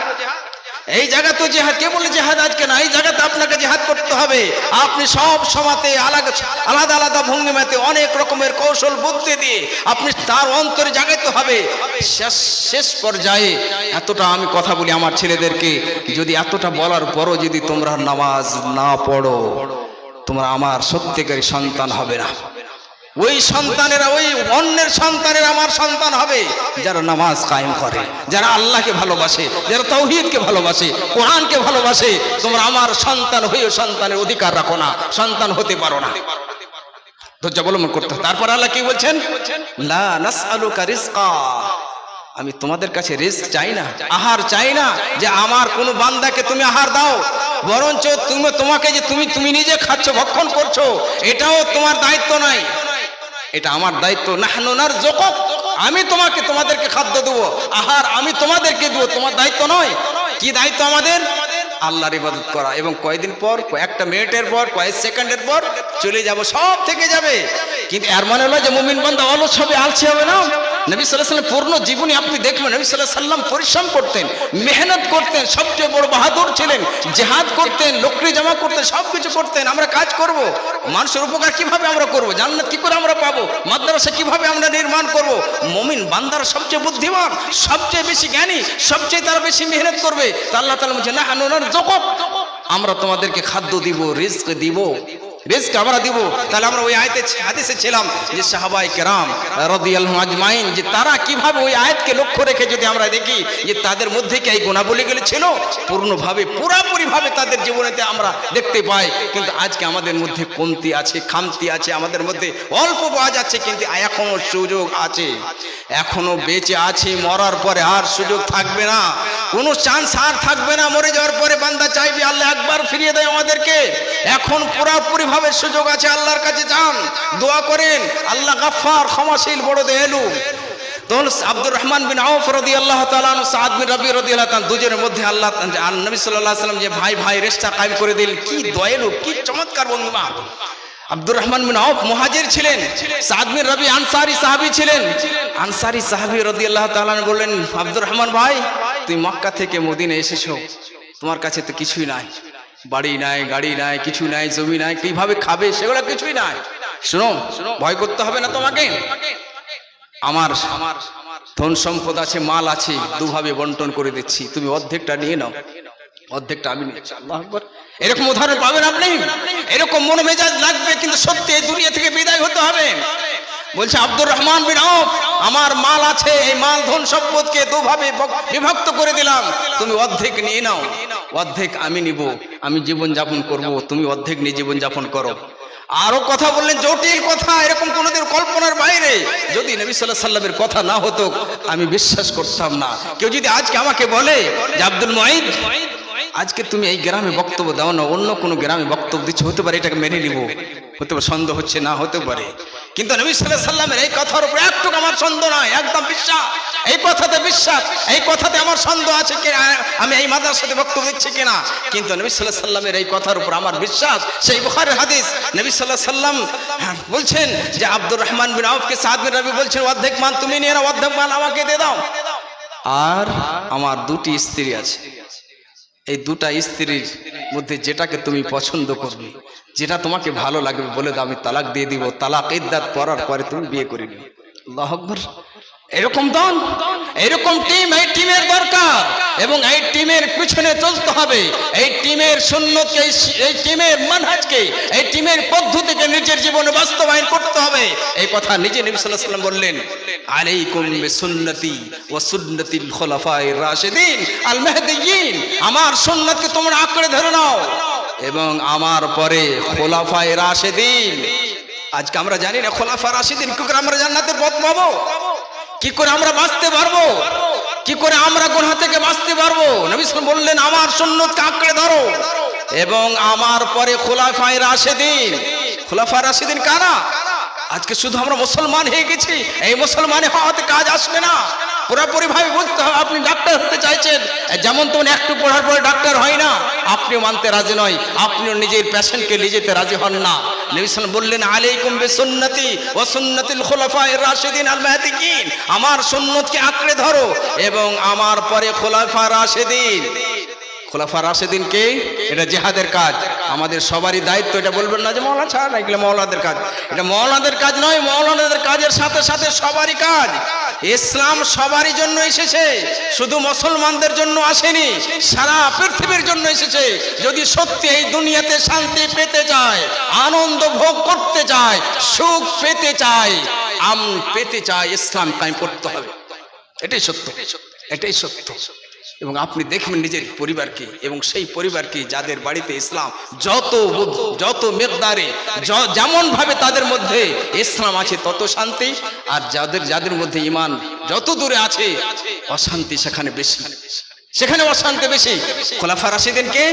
এই জায়গা তো জেহাদ, কে বলে জেহাদ আজকে না, এই জায়গাতে আপনাকে জেহাদ করতে হবে। আপনি সব সময়তে আলাদা আলাদা ভঙ্গিমাতে অনেক রকমের কৌশল বুদ্ধি দিয়ে আপনি তার অন্তরে জাগাতে হবে। শেষ পর্যায়ে এতটা আমি কথা বলি আমার ছেলেদেরকে, যদি এতটা বলার পরও যদি তোমরা নামাজ না পড়ো, তোমরা আমার সত্যিকারী সন্তান হবে না। ওই সন্তানেরা, ওই অন্যের সন্তানেরা আমার সন্তান হবে যারা নামাজ কায়েম করে, যারা আল্লাহকে ভালোবাসে, যারা তাওহীদকে ভালোবাসে, কোরআনকে ভালোবাসে। তোমরা আমার সন্তান হয়েও সন্তানের অধিকার রাখো না, সন্তান হতে পারো না। ধৈর্য অবলম্বন করতে হবে। তারপর আল্লাহ কি বলছেন? লা নাসআলুকা রিজকা, আমি তোমাদের কাছে রিজক চাই না, আহার চাই না যে আমার কোনো বান্দাকে তুমি আহার দাও, বরঞ্চ তোমাকে যে তুমি নিজে খাচ্ছ, ভক্ষণ করছো, এটাও তোমার দায়িত্ব নাই, এটা আমার দায়িত্ব। নাহনু নারযুকুক, আমি তোমাদেরকে খাদ্য দেবো, আহার আমি তোমাদেরকে দেবো, তোমার দায়িত্ব নয়। কি দায়িত্ব আমাদের? আল্লাহর ইবাদত করা। এবং কয়েকদিন পর, কয়েকটা মিনিটের পর, কয়েক সেকেন্ডের পর চলে যাব, সব থেকে যাবে। কিন্তু এর মানে হলো যে মুমিন বান্দা অলস হবে, আলসি হবে না। নবী সাল্লাল্লাহু আলাইহি ওয়াসাল্লাম পূর্ণ জীবনী আপনি দেখবেন, নবী সাল্লাল্লাহু আলাইহি ওয়াসাল্লাম পরিশ্রম করতেন, মেহনত করতেন, সবচেয়ে বড় বাহাদুর ছিলেন, জিহাদ করতেন, লোকরি জমা করতেন, সবকিছু করতেন। আমরা কাজ করব, মানুষের উপকার কিভাবে আমরা করব, জান্নাত কি করে আমরা পাবো, মাদ্রাসা কিভাবে আমরা নির্মাণ করব। মুমিন বান্দারা সবচেয়ে বুদ্ধিমান, সবচেয়ে বেশি জ্ঞানী, সবচেয়ে তারা বেশি মেহনত করবে। তা আল্লাহ তাআলা বলেন নাহনু নারযুকুক, আমরা তোমাদেরকে খাদ্য দিব, রিজক দিব, রিজক আমরা দিব। তাহলে আমরা ওই আয়াতে হাদিসে ছিলাম যে সাহাবায়ে কেরাম রাদিয়াল্লাহু আজমাইন, যে তারা কিভাবে ওই আয়াতকে লক্ষ্য রেখে যদি আমরা দেখি যে তাদের মধ্যে কি এই গুণাবলীগুলো ছিল, পূর্ণভাবে পুরাপুরিভাবে তাদের জীবনেতে আমরা দেখতে পাই। কিন্তু আজকে আমাদের মধ্যে কমতি আছে, খামতি আছে, আমাদের মধ্যে অল্প পাওয়া যাচ্ছে, কিন্তু এখনো সুযোগ আছে, এখনো বেঁচে আছে। মরার পরে আর সুযোগ থাকবে না, কোনো চান্স আর থাকবে না। মরে যাওয়ার পরে বান্দা চাইবে আল্লাহ একবার ফিরিয়ে দেয় আমাদেরকে। এখন পুরাপুরি ভাবে সুযোগ আছে, আল্লাহর কাছে যান, দোয়া করেন। আল্লাহ গাফফার, ক্ষমাশীল, বড় দয়ালু। তখন আব্দুর রহমান বিন আউফ রাদিয়াল্লাহু তাআলা আনহু, সাদ বিন রাবি রাদিয়াল্লাহু তাআলা, দুজনের মধ্যে আল্লাহ নবী সাল্লাল্লাহু আলাইহি ওয়াসাল্লাম যে ভাই রেশতা কায়েম করে দিলেন। কি দয়ালু, কি চমৎকার বন্ধুমা। আব্দুর রহমান বিন আউফ মুহাজির ছিলেন, সাদ বিন রাবি আনসারী সাহাবী ছিলেন। আনসারী সাহাবী রাদিয়াল্লাহু তাআলা বললেন, আব্দুর রহমান ভাই, তুমি মক্কা থেকে মদিনা এসেছো, তোমার কাছে তো কিছুই নাই, বাড়ি নাই, গাড়ি নাই, কিছু নাই, জমি নাই, কিভাবে খাবে সেগুলো কিছুই নাই। শোনো, ভয় করতে হবে না তোমাকে, আমার ধন সম্পদ আছে, মাল আছে, দুভাবে বন্টন করে দিচ্ছি, তুমি অর্ধেকটা নিয়ে নাও, অর্ধেকটা আমি নিচ্ছি। আল্লাহু আকবার। এরকম উদাহরণ পাবেন আপনি, এরকম মন মেজাজ লাগবে, কিন্তু সত্যি এই দুনিয়া থেকে বিদায় হতে হবে। বলছে আব্দুর রহমান বিন আউফ, আমার মাল আছে, এই মাল ধন সম্পদকে দুভাবে বিভক্ত করে দিলাম, তুমি অর্ধেক নিয়ে নাও, অর্ধেক আমি নিব, আমি জীবন যাপন করব, তুমি অর্ধেক নিয়ে জীবন যাপন করো। আরো কথা বললেন, জটিল কথা, এরকম কোনোদিন কল্পনার বাইরে। যদি নবী সাল্লাল্লাহু আলাইহি ওয়াসাল্লামের কথা না হতো আমি বিশ্বাস করতাম না। কেউ যদি আজকে আমাকে বলে যে আব্দুল মুঈদ, আজকে তুমি এই গ্রামে বক্তব্য দাও না, অন্য কোনো গ্রামে বক্তব্য দিচ্ছ, হতে পারে এটাকে মেনে নিব, হতে পারে সন্দেহ হচ্ছে, না হতে পারে। কিন্তু নবী সাল্লাল্লাহু আলাইহি ওয়াসাল্লামের এই কথার উপর একটু আমার সন্দেহ নয়, একদম বিশ্বাস, এই কথাতে বিশ্বাস, এই কথাতে আমার সন্দেহ আছে কি আমি এই মাদ্রাসাতে বক্তব্য দিচ্ছি কিনা। কিন্তু নবী সাল্লাল্লাহু আলাইহি ওয়াসাল্লামের এই কথার উপর আমার বিশ্বাস। সেই বুখারীর হাদিস, নবী সাল্লাল্লাহু আলাইহি ওয়াসাল্লাম বলছেন যে আব্দুর রহমান বিন আউফকে সাদ বিন রাবি বলছেন, অর্ধেক মাল তুমি নিয়ে নাও, অর্ধেক মাল আমাকে দিয়ে দাও। আর আমার দুটি স্ত্রী আছে, এই দুটা স্ত্রীর মধ্যে যেটাকে তুমি পছন্দ করবে, যেটা তোমাকে ভালো লাগবে বলে দাও, আমি তালাক দিয়ে দিব, তালাক ইদ্দাত করার পরে তুমি বিয়ে করে নিও। আল্লাহু আকবার। এরকম দল, এরকম টিম, এই টিমের দরকার, এবং এই টিমের পিছনে চলতে হবে। এই টিমের সুন্নতকে, এই টিমের মানহাজকে, এই টিমের পদ্ধতিকে নিজের জীবনে বাস্তবায়ন করতে হবে। এই কথা নিজে নবী সাল্লাল্লাহু আলাইহি ওয়াসাল্লাম বললেন, আলাইকুম বিসুন্নতি ওয়া সুন্নাতিল খুলাফায়ে রাশিদিন আল মাহদিয়িন, আমার সুন্নাতকে তোমরা আঁকড়ে ধরে নাও, এবং আমার পরে খুলাফায়ে রাশিদিন। আজকে আমরা জানি না খুলাফা রাশিদিন কি করে আমরা জান্নাতের পথ পাবো, কি করে আমরা বাঁচতে পারবো, কি করে আমরা গুনাহ থেকে বাঁচতে পারবো। নবী সাল্লাল্লাহু আলাইহি ওয়াসাল্লাম বললেন, আমার সুন্নতকে আঁকড়ে ধরো, এবং আমার পরে খুলাফায়ে রাশিদিন। খুলাফায়ে রাশিদিন কারা? আজকে শুধু আমরা মুসলমান হয়ে গেছি, এই মুসলমান হওয়াতে কাজ আসবে না, পুরোপুরি ভাবে বুঝতে হবে। আপনি ডাক্তার হতে চাইছেন, যেমন তেমন একটু পড়ার পরে ডাক্তার হয় না, আপনিও মানতে রাজি নয়, আপনিও নিজের পেশেন্টকে নিজেতে রাজি হন না। নবী সাল্লাল্লাহু আলাইহি ওয়াসাল্লাম বললেন, আলাইকুম বিসুন্নতি ওয়া সুন্নাতিল খুলাফায়ে রাশিদিন আল মাহদিয়িন, আমার সুন্নতকে আঁকড়ে ধরো এবং আমার পরে খুলাফা রাশিদিন। খোলাফা রাশেদিন কে? এটা জিহাদের কাজ, আমাদের সবারই দায়িত্ব। এটা বলবেন না যে মওলা ছাড়, এগুলো মওলাদের কাজ। এটা মওলাদের কাজ নয়, মওলাদের কাজের সাথে সাথে সবারই কাজ। ইসলাম সবারই জন্য এসেছে, শুধু মুসলমানদের জন্য আসেনি, সারা পৃথিবীর জন্য এসেছে। যদি সত্যি এই দুনিয়াতে শান্তি পেতে চায়, আনন্দ ভোগ করতে চায়, সুখ পেতে চায়, পেতে চায়, ইসলাম কায়েম করতে হবে। এটাই সত্য, এটাই সত্য। এবং আপনি দেখবেন নিজের পরিবারকে, এবং সেই পরিবারকে যাদের বাড়িতে ইসলাম যত মিকদারে যেমন ভাবে তাদের মধ্যে ইসলাম আছে তত শান্তি, আর যাদের মধ্যে ঈমান যত দূরে আছে অশান্তি সেখানে বেশি, সেখানে অশান্তি বেশি। খোলাফা রাশিদিন কে?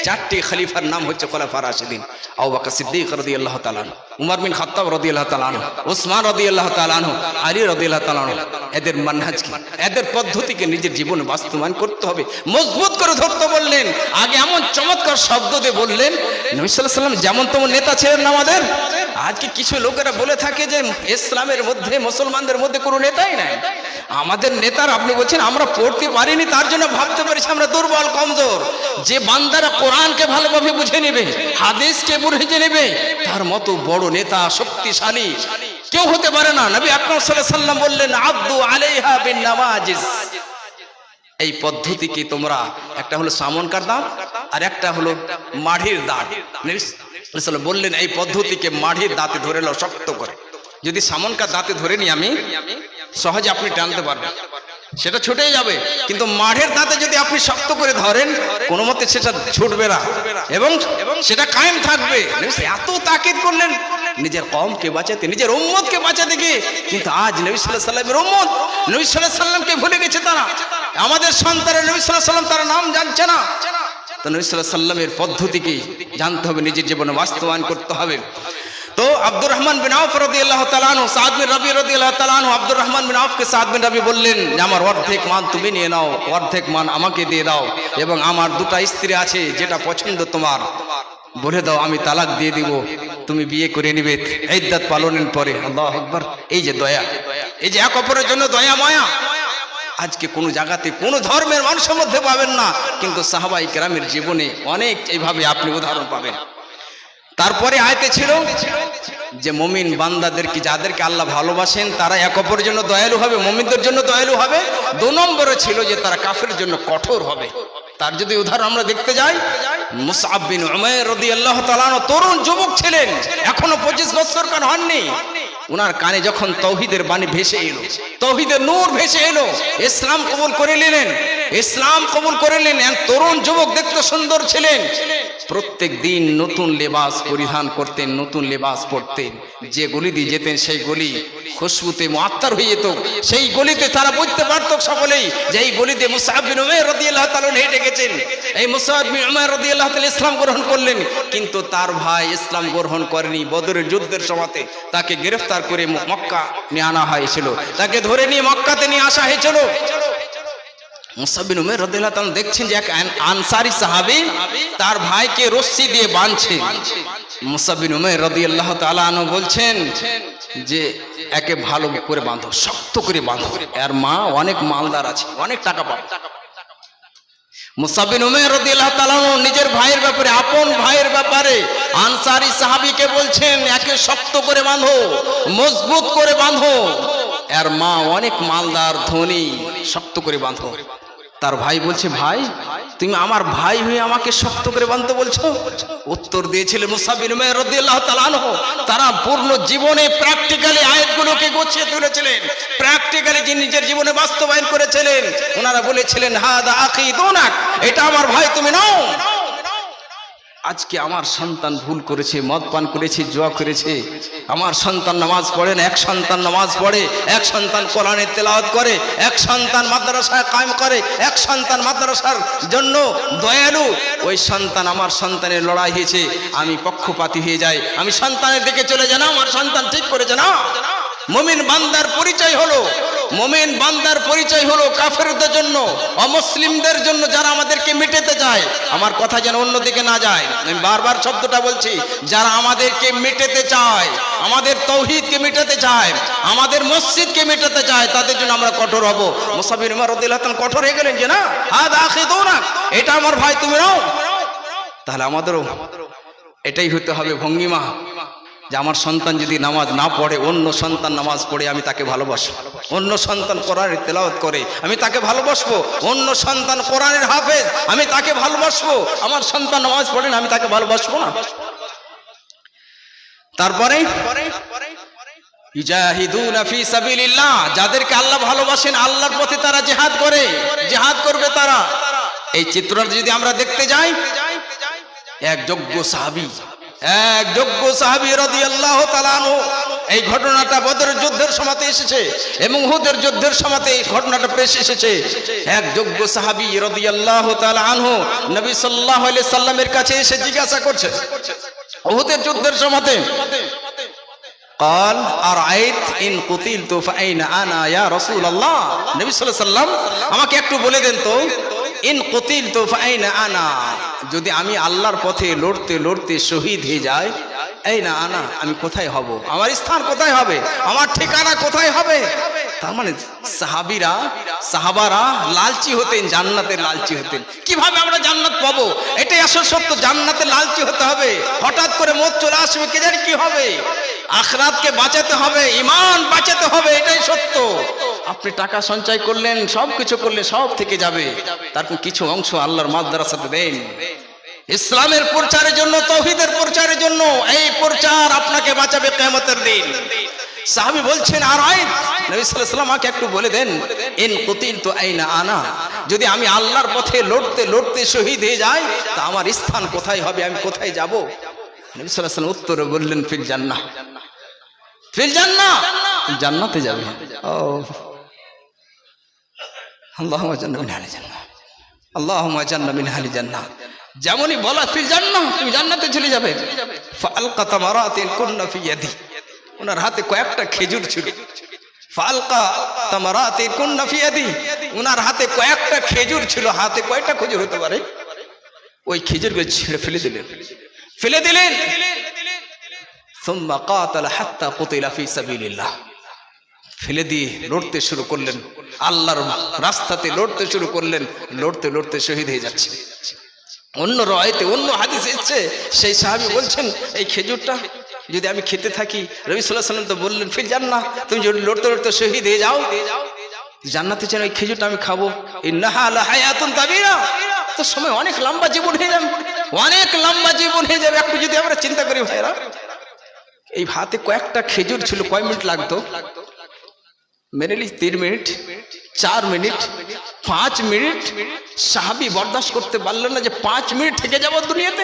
চারটি খলিফার নাম হচ্ছে খোলাফা রাশিদিন। আবু বকর সিদ্দিক রাদিয়াল্লাহু তাআলা আনহু, উমর বিন খাত্তাব রাদিয়াল্লাহু তাআলা আনহু, উসমান রাদিয়াল্লাহু তাআলা আনহু, আলী রাদিয়াল্লাহু তাআলা আনহু। এদের মানহাজ কি, এদের পদ্ধতিকে নিজের জীবনে বাস্তবায়ন করতে হবে, মজবুত করে ধরতে বললেন। আগে এমন চমৎকার শব্দ দিয়ে বললেন, নবী সাল্লাল্লাহু আলাইহি ওয়াসাল্লাম যেমন তেমন নেতা ছিলেন না আমাদের। আজকে কিছু লোকেরা বলে থাকে যে ইসলামের মধ্যে, মুসলমানদের মধ্যে কোনো নেতাই নাই। আমাদের নেতার, আপনি বলছেন আমরা পড়তে পারিনি তার জন্য ভাবতে পারছি আমরা দুর্বল, কমজোর। যে বান্দারা কোরআনকে ভালোভাবে বুঝে নেবে, হাদিসকে বুঝে নেবে, তার মতো বড় নেতা, শক্তিশালী কেউ হতে পারে না। নবী আকরাম সাল্লাল্লাহু আলাইহি ওয়াসাল্লাম বললেন, আব্দু আলাইহা বিন নাওয়াজিজ। এই পদ্ধতি কি তোমরা, একটা হলো সামনকার দাঁত আর একটা হলো মাড়ির দাঁত। নবী সাল্লাল্লাহু আলাইহি ওয়াসাল্লাম বললেন এই পদ্ধতিকে মাড়ির দাঁতে ধরে নাও, শক্ত করে। যদি সামনকার দাঁতে ধরে নি আমি, সহজে আপনি টানতে পারবেন, সেটা ছুটে যাবে। কিন্তু মাঠের দাঁতে যদি আপনি শক্ত করে ধরেন, কোনো মতে সেটা ছুটবে না এবং সেটা কায়েম থাকবে। এত তাকিদ করলেন নিজের কওমকে বাঁচাতে, নিজের উম্মতকে বাঁচাতে গিয়ে। কিন্তু আজ নবী সাল্লাল্লাহু আলাইহি ওয়াসাল্লামের উম্মত নবী সাল্লাল্লাহু আলাইহি ওয়াসাল্লামকে ভুলে গেছে তারা। আমাদের সন্তানের নবী সাল্লাল্লাহু আলাইহি ওয়াসাল্লাম তার নাম জানছে না। তো নবী সাল্লাল্লাহু আলাইহি ওয়াসাল্লামের পদ্ধতিকে জানতে হবে, নিজের জীবনে বাস্তবায়ন করতে হবে। তো আব্দুর রহমান বিন আউফ রাদিয়াল্লাহু তাআলা আনহু, সাদ বিন রাবি রাদিয়াল্লাহু তাআলা আনহু, আব্দুর রহমান বিন আউফকে সাদ বিন রাবি বললেন যে আমার অর্ধেক মান তুমি নিয়ে নাও, অর্ধেক মান আমাকে দিয়ে দাও, এবং আমার দুটো স্ত্রী আছে, যেটা পছন্দ তোমার বলে দাও, আমি তালাক দিয়ে দিব, তুমি বিয়ে করে নিবে ইদ্দাত পালনের পরে। আল্লাহু আকবার। এই যে দয়া, এই যে এক অপরের জন্য দয়া মায়া, আজকে কোনো জায়গাতে কোনো ধর্মের মানুষের মধ্যে পাবেন না, কিন্তু সাহাবায়ে কেরামের জীবনে অনেক এইভাবে আপনি উদাহরণ পাবেন। তারপরে আয়াতে ছিল যে মুমিন বান্দাদেরকে, যাদেরকে আল্লাহ ভালোবাসেন তারা এক অপরের জন্য দয়ালু হবে, মুমিনদের জন্য দয়ালু হবে। 2 নম্বরে ছিল যে তারা কাফেরের জন্য কঠোর হবে। তার যদি উদাহরণ আমরা দেখতে যাই, মুসআব বিন উমাইর রাদিয়াল্লাহু তাআলা আনহু তরুণ যুবক ছিলেন, এখনো 25 বছরকার হননি। ওনার কানে যখন তাওহীদের বাণী ভেসে এলো, তাওহীদের নূর ভেসে এলো, ইসলাম কবুল করে নিলেন, ইসলাম কবুল করে নিলেন। তরুণ যুবক, দেখতে সুন্দর ছিলেন, প্রত্যেক দিন নতুন লেবাস পরিধান করতেন, নতুন লেবাস পরতেন। যে গলি দিয়ে যেতেন সেই গলি খুশবুতে মুআত্তার হয়ে যেত। সেই গলিতে তারা বুঝতে পারত সকলেই যে এই গলিতে মুসআব বিন উমাইর রাদিয়াল্লাহু তাআলা হেঁটে গেছেন। এই মুসআব বিন উমাইর রাদিয়াল্লাহু তাআলা ইসলাম গ্রহণ করলেন, কিন্তু তার ভাই ইসলাম গ্রহণ করেনি। বদরের যুদ্ধের সময়তে তাকে গ্রেফতার করে মক্কা নিয়ে আনা হয়েছিল, তাকে ধরে নিয়ে মক্কাতে নিয়ে আসা হয়েছিল। মুসআব বিন উমাইর রাদিয়াল্লাহু তাআলা দেখছেন যে এক আনসারী সাহাবী তার ভাইকে রশ্মি দিয়ে বাঁধছে। মুসআব বিন উমাইর রাদিয়াল্লাহু তাআলা আনহু বলছেন যে একে ভালো করে বাঁধো, শক্ত করে বাঁধো, এর মা অনেক মালদার আছে, অনেক টাকা পাবে। মুসআব বিন উমাইর রাদিয়াল্লাহু তাআলা নিজের ভাইয়ের ব্যাপারে, আপন ভাইয়ের ব্যাপারে আনসারী সাহাবীকে বলছেন একে শক্ত করে বাঁধো, মজবুত করে বাঁধো, এর মা অনেক মালদার, ধনী, শক্ত করে বাঁধো। তার ভাই বলছে, ভাই তুমি আমার ভাই হয়ে আমাকে শক্ত করে বাঁধতে বলছো? উত্তর দিয়েছিলেন মুসআব বিন উমাইর রাদিয়াল্লাহু তাআলা আনহু। তারা পূর্ণ জীবনে প্র্যাকটিক্যালি আয়াতগুলোকে গুছিয়ে তুলেছিলেন, প্র্যাকটিক্যালি নিজের জীবনে বাস্তবায়ন করেছিলেন। ওনারা বলেছিলেন হাদা আখি দুনাক, এটা আমার ভাই, তুমি নাও। আজকে আমার সন্তান ভুল করেছে, মদ পান করেছে, জুয়া করেছে, আমার সন্তান নামাজ পড়ে না, এক সন্তান নামাজ পড়ে, এক সন্তান কোরআনের তেলাওয়াত করে, এক সন্তান মাদ্রাসায় কায়েম করে, এক সন্তান মাদ্রাসার জন্য দয়ালু। ওই সন্তান, আমার সন্তানের লড়াই হয়েছে, আমি পক্ষপাতী হয়ে যাই, আমি সন্তানের দিকে চলে যাই না, আমার সন্তান ঠিক করেছে না। মুমিন বান্দার পরিচয় হলো, মুমিন বান্দার পরিচয় হলো কাফেরদের জন্য, অমুসলিমদের জন্য, যারা আমাদেরকে মিটাতে চায়। আমার কথা যেন অন্যদিকে না যায়, আমি বারবার শব্দটা বলছি, যারা আমাদেরকে মিটাতে চায়, আমাদের তৌহিদকে মিটাতে চায়, আমাদের মসজিদকে মেটাতে চায়, তাদের জন্য আমরা কঠোর হব। মুসাব বিন উমর রাদিয়াল্লাহু তাআলা কঠোর হয়ে গেলেন যে না, হাদা আখিদুনা, এটা আমার ভাই, তুমি নাও। তাহলে আমাদেরও এটাই হতে হবে ভঙ্গিমা, যে আমার সন্তান যদি নামাজ না পড়ে, অন্য সন্তান নামাজ পড়ে, আমি তাকে ভালোবাসবো। অন্য সন্তান কোরআনের তেলাওয়াত করে, আমি তাকে ভালোবাসবো। অন্য সন্তান কোরআনের হাফেজ, আমি তাকে ভালোবাসবো। আমার সন্তান নামাজ পড়ে না, আমি তাকে ভালোবাসবো না। তারপরে ইজাহিদুনা ফি সাবিলিল্লাহ, যাদেরকে আল্লাহ ভালোবাসেন, আল্লাহর পথে তারা জিহাদ করে, জিহাদ করবে তারা। এই চিত্রটা যদি আমরা দেখতে যাই, এক যোগ্য সাহাবী রাদিয়াল্লাহু তাআলা আনহু, এই ঘটনাটা বদরের যুদ্ধের সময়তে এসেছে এবং উহুদের যুদ্ধের সময়তে এই ঘটনাটা পেশ এসেছে। এক যোগ্য সাহাবী রাদিয়াল্লাহু তাআলা আনহু নবী সাল্লাল্লাহু আলাইহি সাল্লামের কাছে এসে জিজ্ঞাসা করছে উহুদের যুদ্ধের সময়তে, قال أرأيت إن قتلت فأين أنا يا رسول الله, নবী সাল্লাল্লাহু আলাইহি সাল্লাম আমাকে একটু বলে দেন তো, ইন কুতিলতু ফাআইনা আনা, যদি আমি আল্লাহর পথে লড়তে লড়তে শহীদ হয়ে যাই, আইনা আনা, আমি কোথায় হব, আমার স্থান কোথায় হবে, আমার ঠিকানা কোথায় হবে। তার মানে সাহাবারা লালচি হতেন, জান্নাতের লালচি হতেন। কিভাবে আমরা জান্নাত পাবো, এটাই আসল সত্য। জান্নাতের লালচি হতে হবে, হঠাৎ করে মত চলে আসবে, কে জানে কি হবে। আখিরাতকে বাঁচাতে হবে, ঈমান বাঁচাতে হবে, এটাই সত্য। আপনি টাকা সঞ্চয় করলেন, সব কিছু করলে সব থেকে যাবে, তারপর কিছু অংশ আল্লাহর মাদ্রাসাতে দেন, ইসলামের প্রচারের জন্য, তাওহীদের প্রচারের জন্য। এই প্রচার আপনাকে বাঁচাবে কিয়ামতের দিন। সাহাবী বলছেন, আর নবী সাল্লাল্লাহু আলাইহি ওয়াসাল্লাম আমাকে একটু বলে দেন, ইন কুতিলতু আইনা আনা, যদি আমি আল্লাহর পথে লড়তে লড়তে শহীদ হয়ে যাই, তা আমার স্থান কোথায় হবে, আমি কোথায় যাব। নবী সাল্লাল্লাহু আলাইহি ওয়াসাল্লাম উত্তরে বললেন, ফিল জান্নাহ, ফিল জান্নাহ, জান্নাতে যাবে। ও আল্লাহুম্মা জান্নাহ মিন আহলি জান্নাহ, আল্লাহুম্মা জান্নাহ মিন আহলি জান্নাহ। যেমনই বলা ফিল জান্নাহ, তুমি জান্নাতে চলে যাবে। ফাআলকা তামারাতিন কুননা ফি ইয়াদি, ওনার হাতে কয়েকটা খেজুর ছিল। ফাআলকা তামারাতিন কুননা ফি ইয়াদি, ওনার হাতে কয়েকটা খেজুর ছিল। হাতে কয়টা খেজুর হতে পারে? ওই খেজুরকে ছিঁড়ে ফেলে দিলেন। সুম্মা কাতালা হাত্তা কুতিলা ফি সাবিলিল্লাহ, ফেলে দিয়ে লড়তে শুরু করলেন, আল্লাহর রাস্তাতে লড়তে শুরু করলেন। লড়তে লড়তে শহীদ হয়ে যাচ্ছে। অন্য রায়তে, অন্য হাদিসে এসেছে, সেই সাহাবী বলছেন, এই খেজুরটা যদি আমি খেতে থাকি, নবী সাল্লাল্লাহু আলাইহি ওয়াসাল্লাম তো বললেন ফিল জান্নাহ, তুমি যদি লড়তে লড়তে শহীদ হয়ে যাও, জান্নাতে চান, ওই খেজুরটা আমি খাবো। ইন্নাহা লাহায়াতুন তাবিরা, তো সময় অনেক লম্বা জীবন হয়ে যাবে, অনেক লম্বা জীবন হয়ে যাবে। একটু যদি আমরা চিন্তা করি ভাইরা, এই হাতে কয়েকটা খেজুর ছিল, কয় মিনিট লাগতো? মেনে নিস 3 মিনিট, 4 মিনিট, 5 মিনিট। সাহাবী বরদাস্ত করতে পারলেন না যে 5 মিনিট থেকে যাব দুনিয়াতে।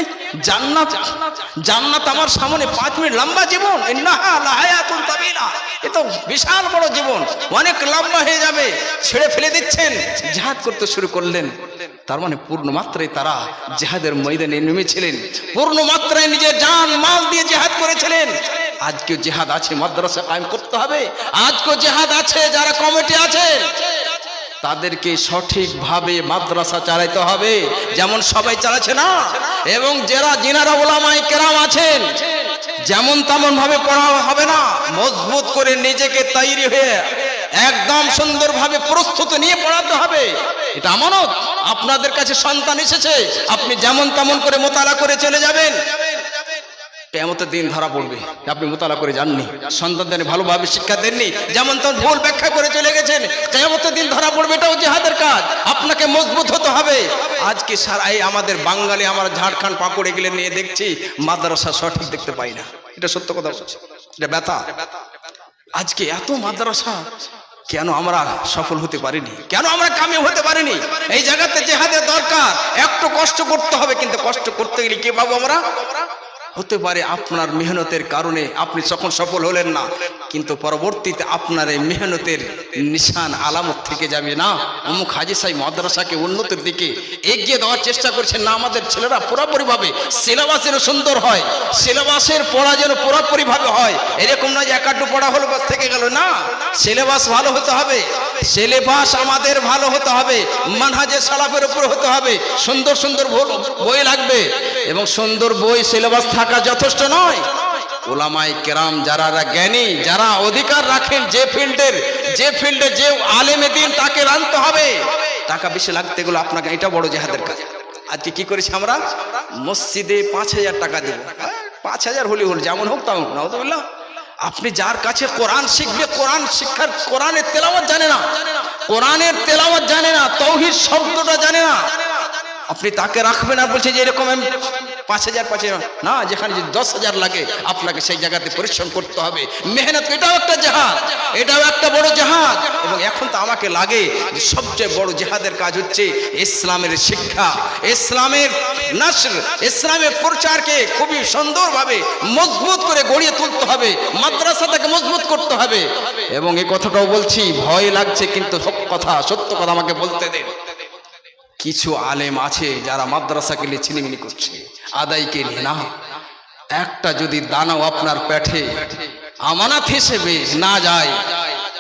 জান্নাত আমার সামনে, 5 মিনিট লম্বা জীবন। ইন্নাহা লাহায়াতুন তাবিলা, এ তো বিশাল বড় জীবন, অনেক লম্বা হয়ে যাবে। ছেড়ে ফেলে দিচ্ছেন, জিহাদ করতে শুরু করলেন। তার মানে পূর্ণ মাত্রায় তারা জিহাদের ময়দানে নেমেছিলেন, পূর্ণ মাত্রায় নিজের জান মাল দিয়ে জিহাদ করেছিলেন। আজকে জিহাদ আছে, মাদ্রাসা কায়েম করতে হবে। আজকে জিহাদ আছে, যারা কমিটি আছে তাদেরকে সঠিকভাবে মাদ্রাসা চালাইতে হবে, যেমন সবাই চালাচ্ছে না। এবং যিনারা উলামায়ে কেরাম আছেন, যেমন তেমন ভাবে পড়া হবে না, মজবুত করে নিজেকে তৈরি হয়ে একদম সুন্দরভাবে প্রস্তুতি নিয়ে পড়াতে হবে। এটা আমানত। আপনাদের কাছে সন্তান এসেছে, আপনি যেমন তেমন করে মোতালা করে চলে যাবেন, কিয়ামতের দিন ধরা পড়বে আপনি মোতালা করে যাননি, সন্তানদের ভালোভাবে শিক্ষা দেননি, যেমন তেমন ভুল ব্যাখ্যা করে চলে গেছেন। কিয়ামতের দিন ধরা পড়বে, এটাও জিহাদের কাজ। আপনাকে মজবুত হতে হবে। আজকে সারাই আমাদের বাঙালি, আমরা ঝাড়খণ্ড পাকুড়ে গেলে নিয়ে দেখছি মাদ্রাসা সঠিক দেখতে পাই না। এটা সত্য কথা বলছি, এটা ব্যথা। আজকে এত মাদ্রাসা, কেন আমরা সফল হতে পারিনি? কেন আমরা কামিয়াব হতে পারিনি? এই জায়গাতে জিহাদের দরকার। একটু কষ্ট করতে হবে, কিন্তু কষ্ট করতে গেলে কি পাবো আমরা? হতে পারে আপনার মেহনতের কারণে আপনি যখন সফল হলেন না, কিন্তু পরবর্তীতে আপনার এই মেহনতের নিশান আলামত থেকে যাবে না অমুক হাজী সাহেব মাদ্রাসাকে উন্নতির দিকে এগিয়ে দেওয়ার চেষ্টা করছেন না, আমাদের ছেলেরা পুরোপুরিভাবে সিলেবাস যেন সুন্দর হয়, সিলেবাসের পড়া যেন পুরোপুরিভাবে হয়। এরকম না যে একাড্ডু পড়া হলো বাস থেকে গেল, না, সিলেবাস ভালো হতে হবে, সিলেবাস আমাদের ভালো হতে হবে, মানহাজে সালাফের উপর হতে হবে, সুন্দর সুন্দর বই লাগবে এবং সুন্দর বই সিলেবাস থাকা যথেষ্ট নয়। উলামায়ে কেরাম যারা জ্ঞানী, যারা অধিকার রাখেন যে ফিল্ডে যে আলেমে দিন তাকে আনতে হবে। টাকা বেশি লাগতে গেলে আপনাকে, এটা বড় জিহাদের কাজ। আজকে কি করেছি আমরা, মসজিদে 5,000 টাকা দেব, 5,000 হলে হল, যেমন হোক তেমন হোক, নাউযুবিল্লাহ। আপনি যার কাছে কোরআন শিখবে, কোরআন শিক্ষার, কোরআনের তেলাওয়াত জানে না, কোরআনের তেলাওয়াত জানে না, তাওহীদ শব্দটা জানে না, আপনি তাকে রাখবেন আর বলছে যে এরকম 5,000 না, যেখানে যে 10,000 লাগে আপনাকে সেই জায়গাতে পরিশ্রম করতে হবে, মেহনত। এটাও একটা জিহাদ, এটাও একটা বড় জিহাদ। এবং এখন তো আমাকে লাগে যে সবচেয়ে বড় জিহাদের কাজ হচ্ছে ইসলামের শিক্ষা, ইসলামের নশর, ইসলামের প্রচারকে খুবই সুন্দরভাবে মজবুত করে গড়িয়ে তুলতে হবে, মাদ্রাসাটাকে মজবুত করতে হবে। এবং এই কথাটাও বলছি, ভয় লাগছে কিন্তু সত্য কথা আমাকে বলতে দেন। কিছু আলেম আছে যারা মাদ্রাসাকে নিয়ে ছিনিমিনি করছে, আদায়কে নিয়ে না। একটা যদি দানাও আপনার পেটে আমানত হিসেবে না যায়,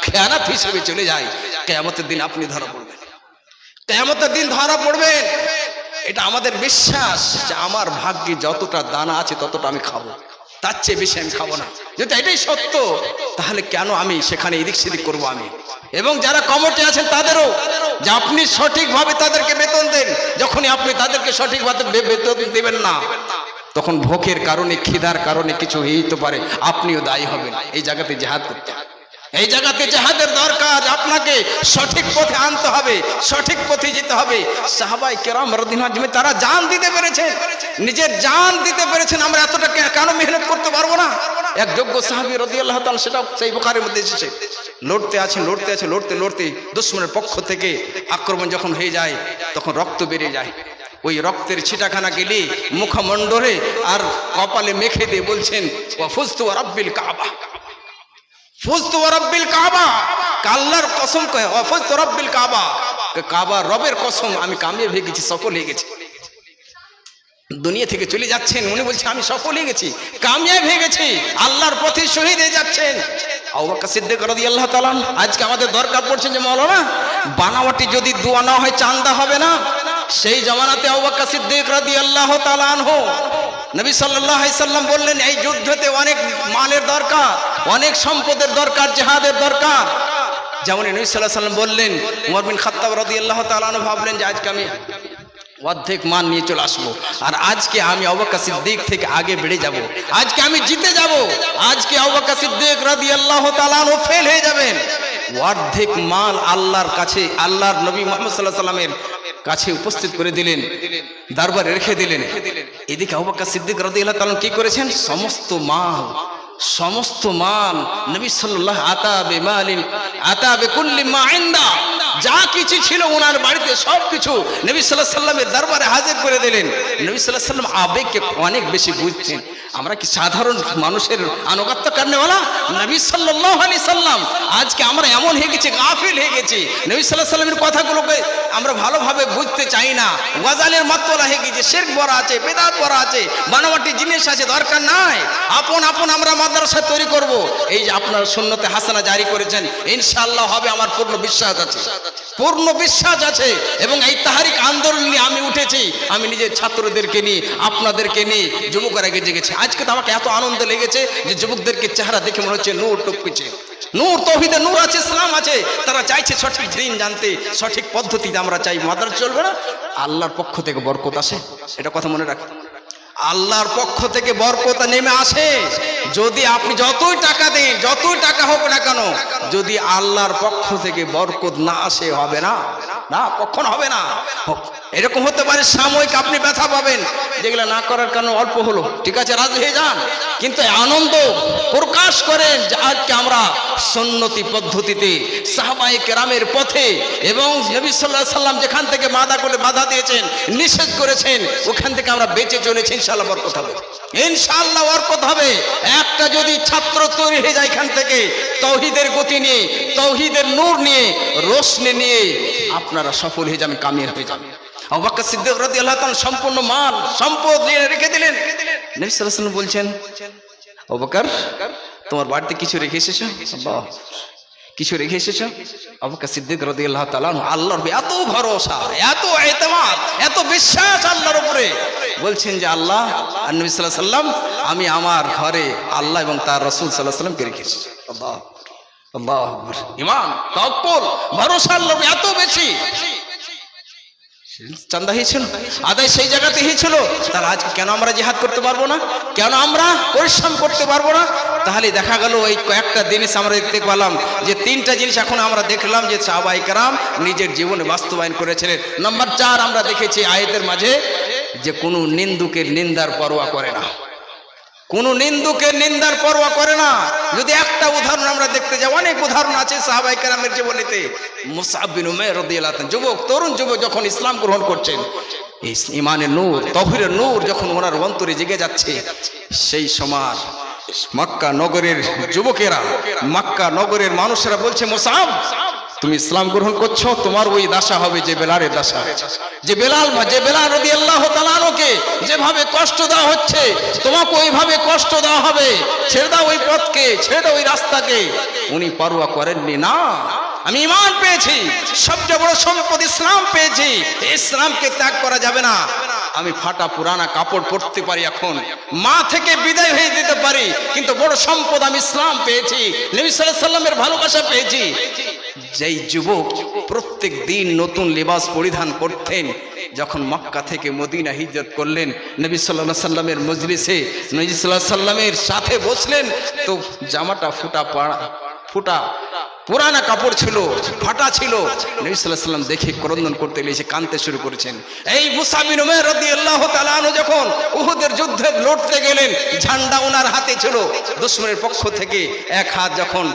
খেয়ানত হিসেবে চলে যায়, কিয়ামতের দিন আপনি ধরা পড়বেন, কিয়ামতের দিন ধরা পড়বেন। এটা আমাদের বিশ্বাস যে আমার ভাগ্যে যতটা দানা আছে ততটা আমি খাবো, তার চেয়ে বেশি আমি খাবো না। যদি এটাই সত্য, তাহলে কেন আমি সেখানে এদিক সেদিক করবো আমি? এবং যারা কমিটি আছেন তাদেরও, যে আপনি সঠিকভাবে তাদেরকে বেতন দেন। যখনই আপনি তাদেরকে সঠিকভাবে বেতন দেবেন না, তখন ভোকের কারণে, খিদার কারণে কিছু হইতে পারে, আপনিও দায়ী হবেন। এই জায়গাতে জিহাদ করতে হবে, এই জায়গাতে জিহাদের দরকার। আপনাকে সঠিক পথে আনতে হবে, সঠিক পথে যেতে হবে। সাহাবায়ে কেরাম রাদিয়াল্লাহু আনহুম তারা জান দিতে পেরেছেন, নিজের জান দিতে পেরেছেন। আমরা এতটা কেন মেহনত করতে পারবো না? এক যোগ্য সাহাবী রাদিয়াল্লাহু তাআলা, সেটা সেই বুখারীর মধ্যে এসেছে, লড়তে দুশমনের পক্ষ থেকে আক্রমণ যখন হয়ে যায়, তখন রক্ত বেরিয়ে যায়। ওই রক্তের ছিটাখানা গেলে মুখমণ্ডলে আর কপালে মেখে দিয়ে বলছেন, ওয়াফুজতু ওয়া রাব্বিল কাবা, ফুজতু ওয়া রাব্বিল কাবা, আল্লাহর কসম কয়, ওয়াফুজতু রাব্বিল কাবা, কাবা রবের কসম, আমি কামিয়াব হয়ে গেছি, সফল হয়ে গেছি। দুনিয়া থেকে চলে যাচ্ছেন, উনি বলছেন আমি সফল হয়ে গেছি, কামিয়াব হয়ে গেছি, আল্লাহর পথে শহীদ হয়ে যাচ্ছেন। আবু বকর সিদ্দিক রাদিয়াল্লাহু তাআলা, আজকে আমাদের দরকার পড়ছে যে মাওলানা বানাওয়াটি যদি দোয়া না হয় চান্দা হবে না। সেই জামানাতে আবু বকর সিদ্দিক রাদিয়াল্লাহু তাআলা আনহু, নবী সাল্লাল্লাহু আলাইহি সাল্লাম বললেন এই যুদ্ধতে অনেক মালের দরকার, অনেক সম্পদের দরকার, জিহাদের দরকার। যেমন নবী সাল্লাল্লাহু আলাইহি সাল্লাম বললেন, ওমর বিন খাত্তাব রাদিয়াল্লাহু তাআলা আনহু ভাবলেন যে আজকে আমি অর্ধেক মান নিয়ে চলে আসবো, আর আজকে আমি আবু বকর সিদ্দিক থেকে আগে বেড়ে যাব, আজকে আমি জিতে যাব। আজকে আবু বকর সিদ্দিক রাদিয়াল্লাহু তাআলা আনহু ফেল হয়ে যাবেন। অর্ধেক মাল আল্লাহর কাছে, আল্লাহর নবী মুহাম্মদ সাল্লাল্লাহু আলাইহি সাল্লামের কাছে উপস্থিত করে দিলেন, দরবারে রেখে দিলেন। এদিকে আবু বকর সিদ্দিক রাদিয়াল্লাহু তাআলা কি করেছেন, সমস্ত মাল নবী সাল্লাল্লাহু আতা বিকুল্লি মা ইনদা, যা কিছু ছিল ওনার বাড়িতে সবকিছু নবী সাল্লাল্লাহু আলাইহি সাল্লামের দরবারে হাজির করে দিলেন। নবী সাল্লাল্লাহু আলাইহি সাল্লাম আবেগকে অনেক বেশি বুঝছেন। আমরা কি সাধারণ মানুষের আনুগত্য করনেওয়ালা? নবী সাল্লাল্লাহু আলাইহি সাল্লাম, আজকে আমরা এমন হয়ে গেছি, গাফিল হয়ে গেছি, নবী সাল্লাল্লাহু আলাইহি সাল্লামের কথাগুলোকে আমরা ভালোভাবে বুঝতে চাই না। ওয়াজালের মাতলা হয়ে গেছে, শিরক ভরা আছে, বিদআত ভরা আছে, বানোয়াটি জিনিস আছে, দরকার নাই। আপন আমরা মাদ্রাসা তৈরি করব। এই যে আপনারা সুন্নতে হাসানা জারি করেছেন, ইনশাআল্লাহ হবে, আমার পূর্ণ বিশ্বাস আছে। এবং এই তাহারিক আন্দোলন নিয়ে আমি উঠেছি, আমি নিজের ছাত্রদেরকে নিয়ে, আপনাদেরকে নিয়ে, যুবকের আগে জেগেছি। আজকে তো আমাকে এত আনন্দ লেগেছে যে যুবকদেরকে চেহারা দেখে মনে হচ্ছে নূর টপকেছে, নূর, তৌহিদে নূর আছে, ইসলাম আছে। তারা চাইছে সঠিক দিন জানতে, সঠিক পদ্ধতিতে আমরা চাই। মাদ্রাসা চলবে না, আল্লাহর পক্ষ থেকে বরকত আসে, এটা কথা মনে রাখেন। আল্লাহর পক্ষ থেকে বরকত নেমে আসে। যদি আপনি যতই টাকা দেন, যতই টাকা হোক না কেন, যদি আল্লাহর পক্ষ থেকে বরকত না আসে, হবে না, কখনো হবে না। এরকম হতে পারে সাময়িক আপনি ব্যথা পাবেন, যেগুলো না করার কারণে অল্প হলো, ঠিক আছে রাজি হয়ে যান, কিন্তু আনন্দ প্রকাশ করেন যে আজকে আমরা সুন্নতি পদ্ধতিতে সাহাবায়ে কেরামের পথে, এবং নবী সাল্লাল্লাহু আলাইহি সাল্লাম যেখান থেকে বাধা দিয়েছেন, নিষেধ করেছেন, ওখান থেকে আমরা বেঁচে চলেছি। ইনশাআল্লাহ বরকত হবে, ইনশাআল্লাহ বরকত হবে। একটা যদি ছাত্র তৈরি হয়ে যায় এখান থেকে তাওহীদের গতি নিয়ে, তাওহীদের নূর নিয়ে, রোশনি নিয়ে, আপনারা সফল হয়ে যাবেন, কামিয়াব হয়ে যাবেন। আবু বকর সিদ্দিক রাদিয়াল্লাহু তাআলা সম্পূর্ণ মাল সম্পদ নিয়ে রেখে দিলেন। নবী সাল্লাল্লাহু আলাইহি ওয়াসাল্লাম বলছেন, আবু বকর তোমার বাড়িতে কিছু রেখে এসেছো? আল্লাহ, কিছু রেখে এসেছো? আবু বকর সিদ্দিক রাদিয়াল্লাহু তাআলা আল্লাহর এত ভরসা, এত ইতিমাদ, এত বিশ্বাস আল্লাহর উপরে, বলছেন যে আল্লাহ আর নবী সাল্লাল্লাহু আলাইহি ওয়াসাল্লাম, আমি আমার ঘরে আল্লাহ এবং তার রাসূল সাল্লাল্লাহু আলাইহি ওয়াসাল্লামকে রেখে এসেছি। আল্লাহ আল্লাহু আকবার। ঈমান, তাওয়াক্কুল, ভরসা আল্লাহর এত বেশি। চান্দা হয়েছিল, আদায় সেই জায়গাতে হয়েছিল, তাহলে আজকে কেন আমরা জিহাদ করতে পারবো না? কেন আমরা পরিশ্রম করতে পারবো না? তাহলে দেখা গেল এই কয়েকটা জিনিস আমরা দেখতে পেলাম, যে তিনটা জিনিস এখন আমরা দেখলাম যে সাহাবায়ে কেরাম নিজের জীবনে বাস্তবায়ন করেছিলেন। নাম্বার 4 আমরা দেখেছি আয়াতের মাঝে, যে কোনো নিন্দুকের নিন্দার পরোয়া করে না, কোনো নিন্দুকের নিন্দার পরোয়া করে না। যদি একটা উদাহরণ আমরা দেখতে যাই, অনেক উদাহরণ আছে সাহাবায়ে কেরামের জীবনেতে। মুসআব বিন উমাইর রাদিয়াল্লাহু তাআলা যুবক, তরুণ যুবক যখন ইসলাম গ্রহণ করছেন, এই ঈমানের নূর, তাওহীদের নূর যখন ওনার অন্তরে জেগে যাচ্ছে, সেই সময় মক্কা নগরের যুবকেরা, মক্কা নগরের মানুষেরা বলছে, মুসআব তুমি ইসলাম গ্রহণ করছো, তোমার ওই দশা হবে যে বেলালের দশা, যে বেলাল রাদিয়াল্লাহু তাআলা আনহুকে যেভাবে কষ্ট দেওয়া হচ্ছে, তোমাকে ওইভাবে কষ্ট দেওয়া হবে। ছেড়ে দাও ওই পথকে, ছেড়ে দাও ওই রাস্তাকে। উনি পরোয়া করেননি, না আমি ঈমান পেয়েছি, সবচেয়ে বড় সম্পদ ইসলাম পেয়েছি, ইসলামকে ত্যাগ করা যাবে না। আমি ফাটা পুরানা কাপড় পরতে পারি, এখন মা থেকে বিদায় হয়ে যেতে পারি, কিন্তু বড় সম্পদ আমি ইসলাম পেয়েছি, নবী সাল্লাল্লাহু আলাইহি সাল্লামের ভালোবাসা পেয়েছি। যেই যুবক প্রত্যেক দিন নতুন লিবাস পরিধান করতেন, যখন মক্কা থেকে মদিনা হিজরত করলেন, নবী সাল্লাল্লাহু আলাইহি সাল্লামের মজলিসে নবী সাল্লাল্লাহু আলাইহি সাল্লামের সাথে বসলেন, তো জামাটা ফুটা পুরানা কাপড় ছিল, ফাটা ছিল। নবী সাল্লাল্লাহু আলাইহি সাল্লাম দেখে ক্রন্দন করতে লেগে কাঁদতে শুরু করেছেন। এই মুসআব বিন উমাইর রাদিয়াল্লাহু তাআলা আনহু যখন উহুদের যুদ্ধে লড়তে গেলেন, ঝান্ডা ওনার হাতে ছিল, দুশমনের পক্ষ থেকে এক হাত, যখন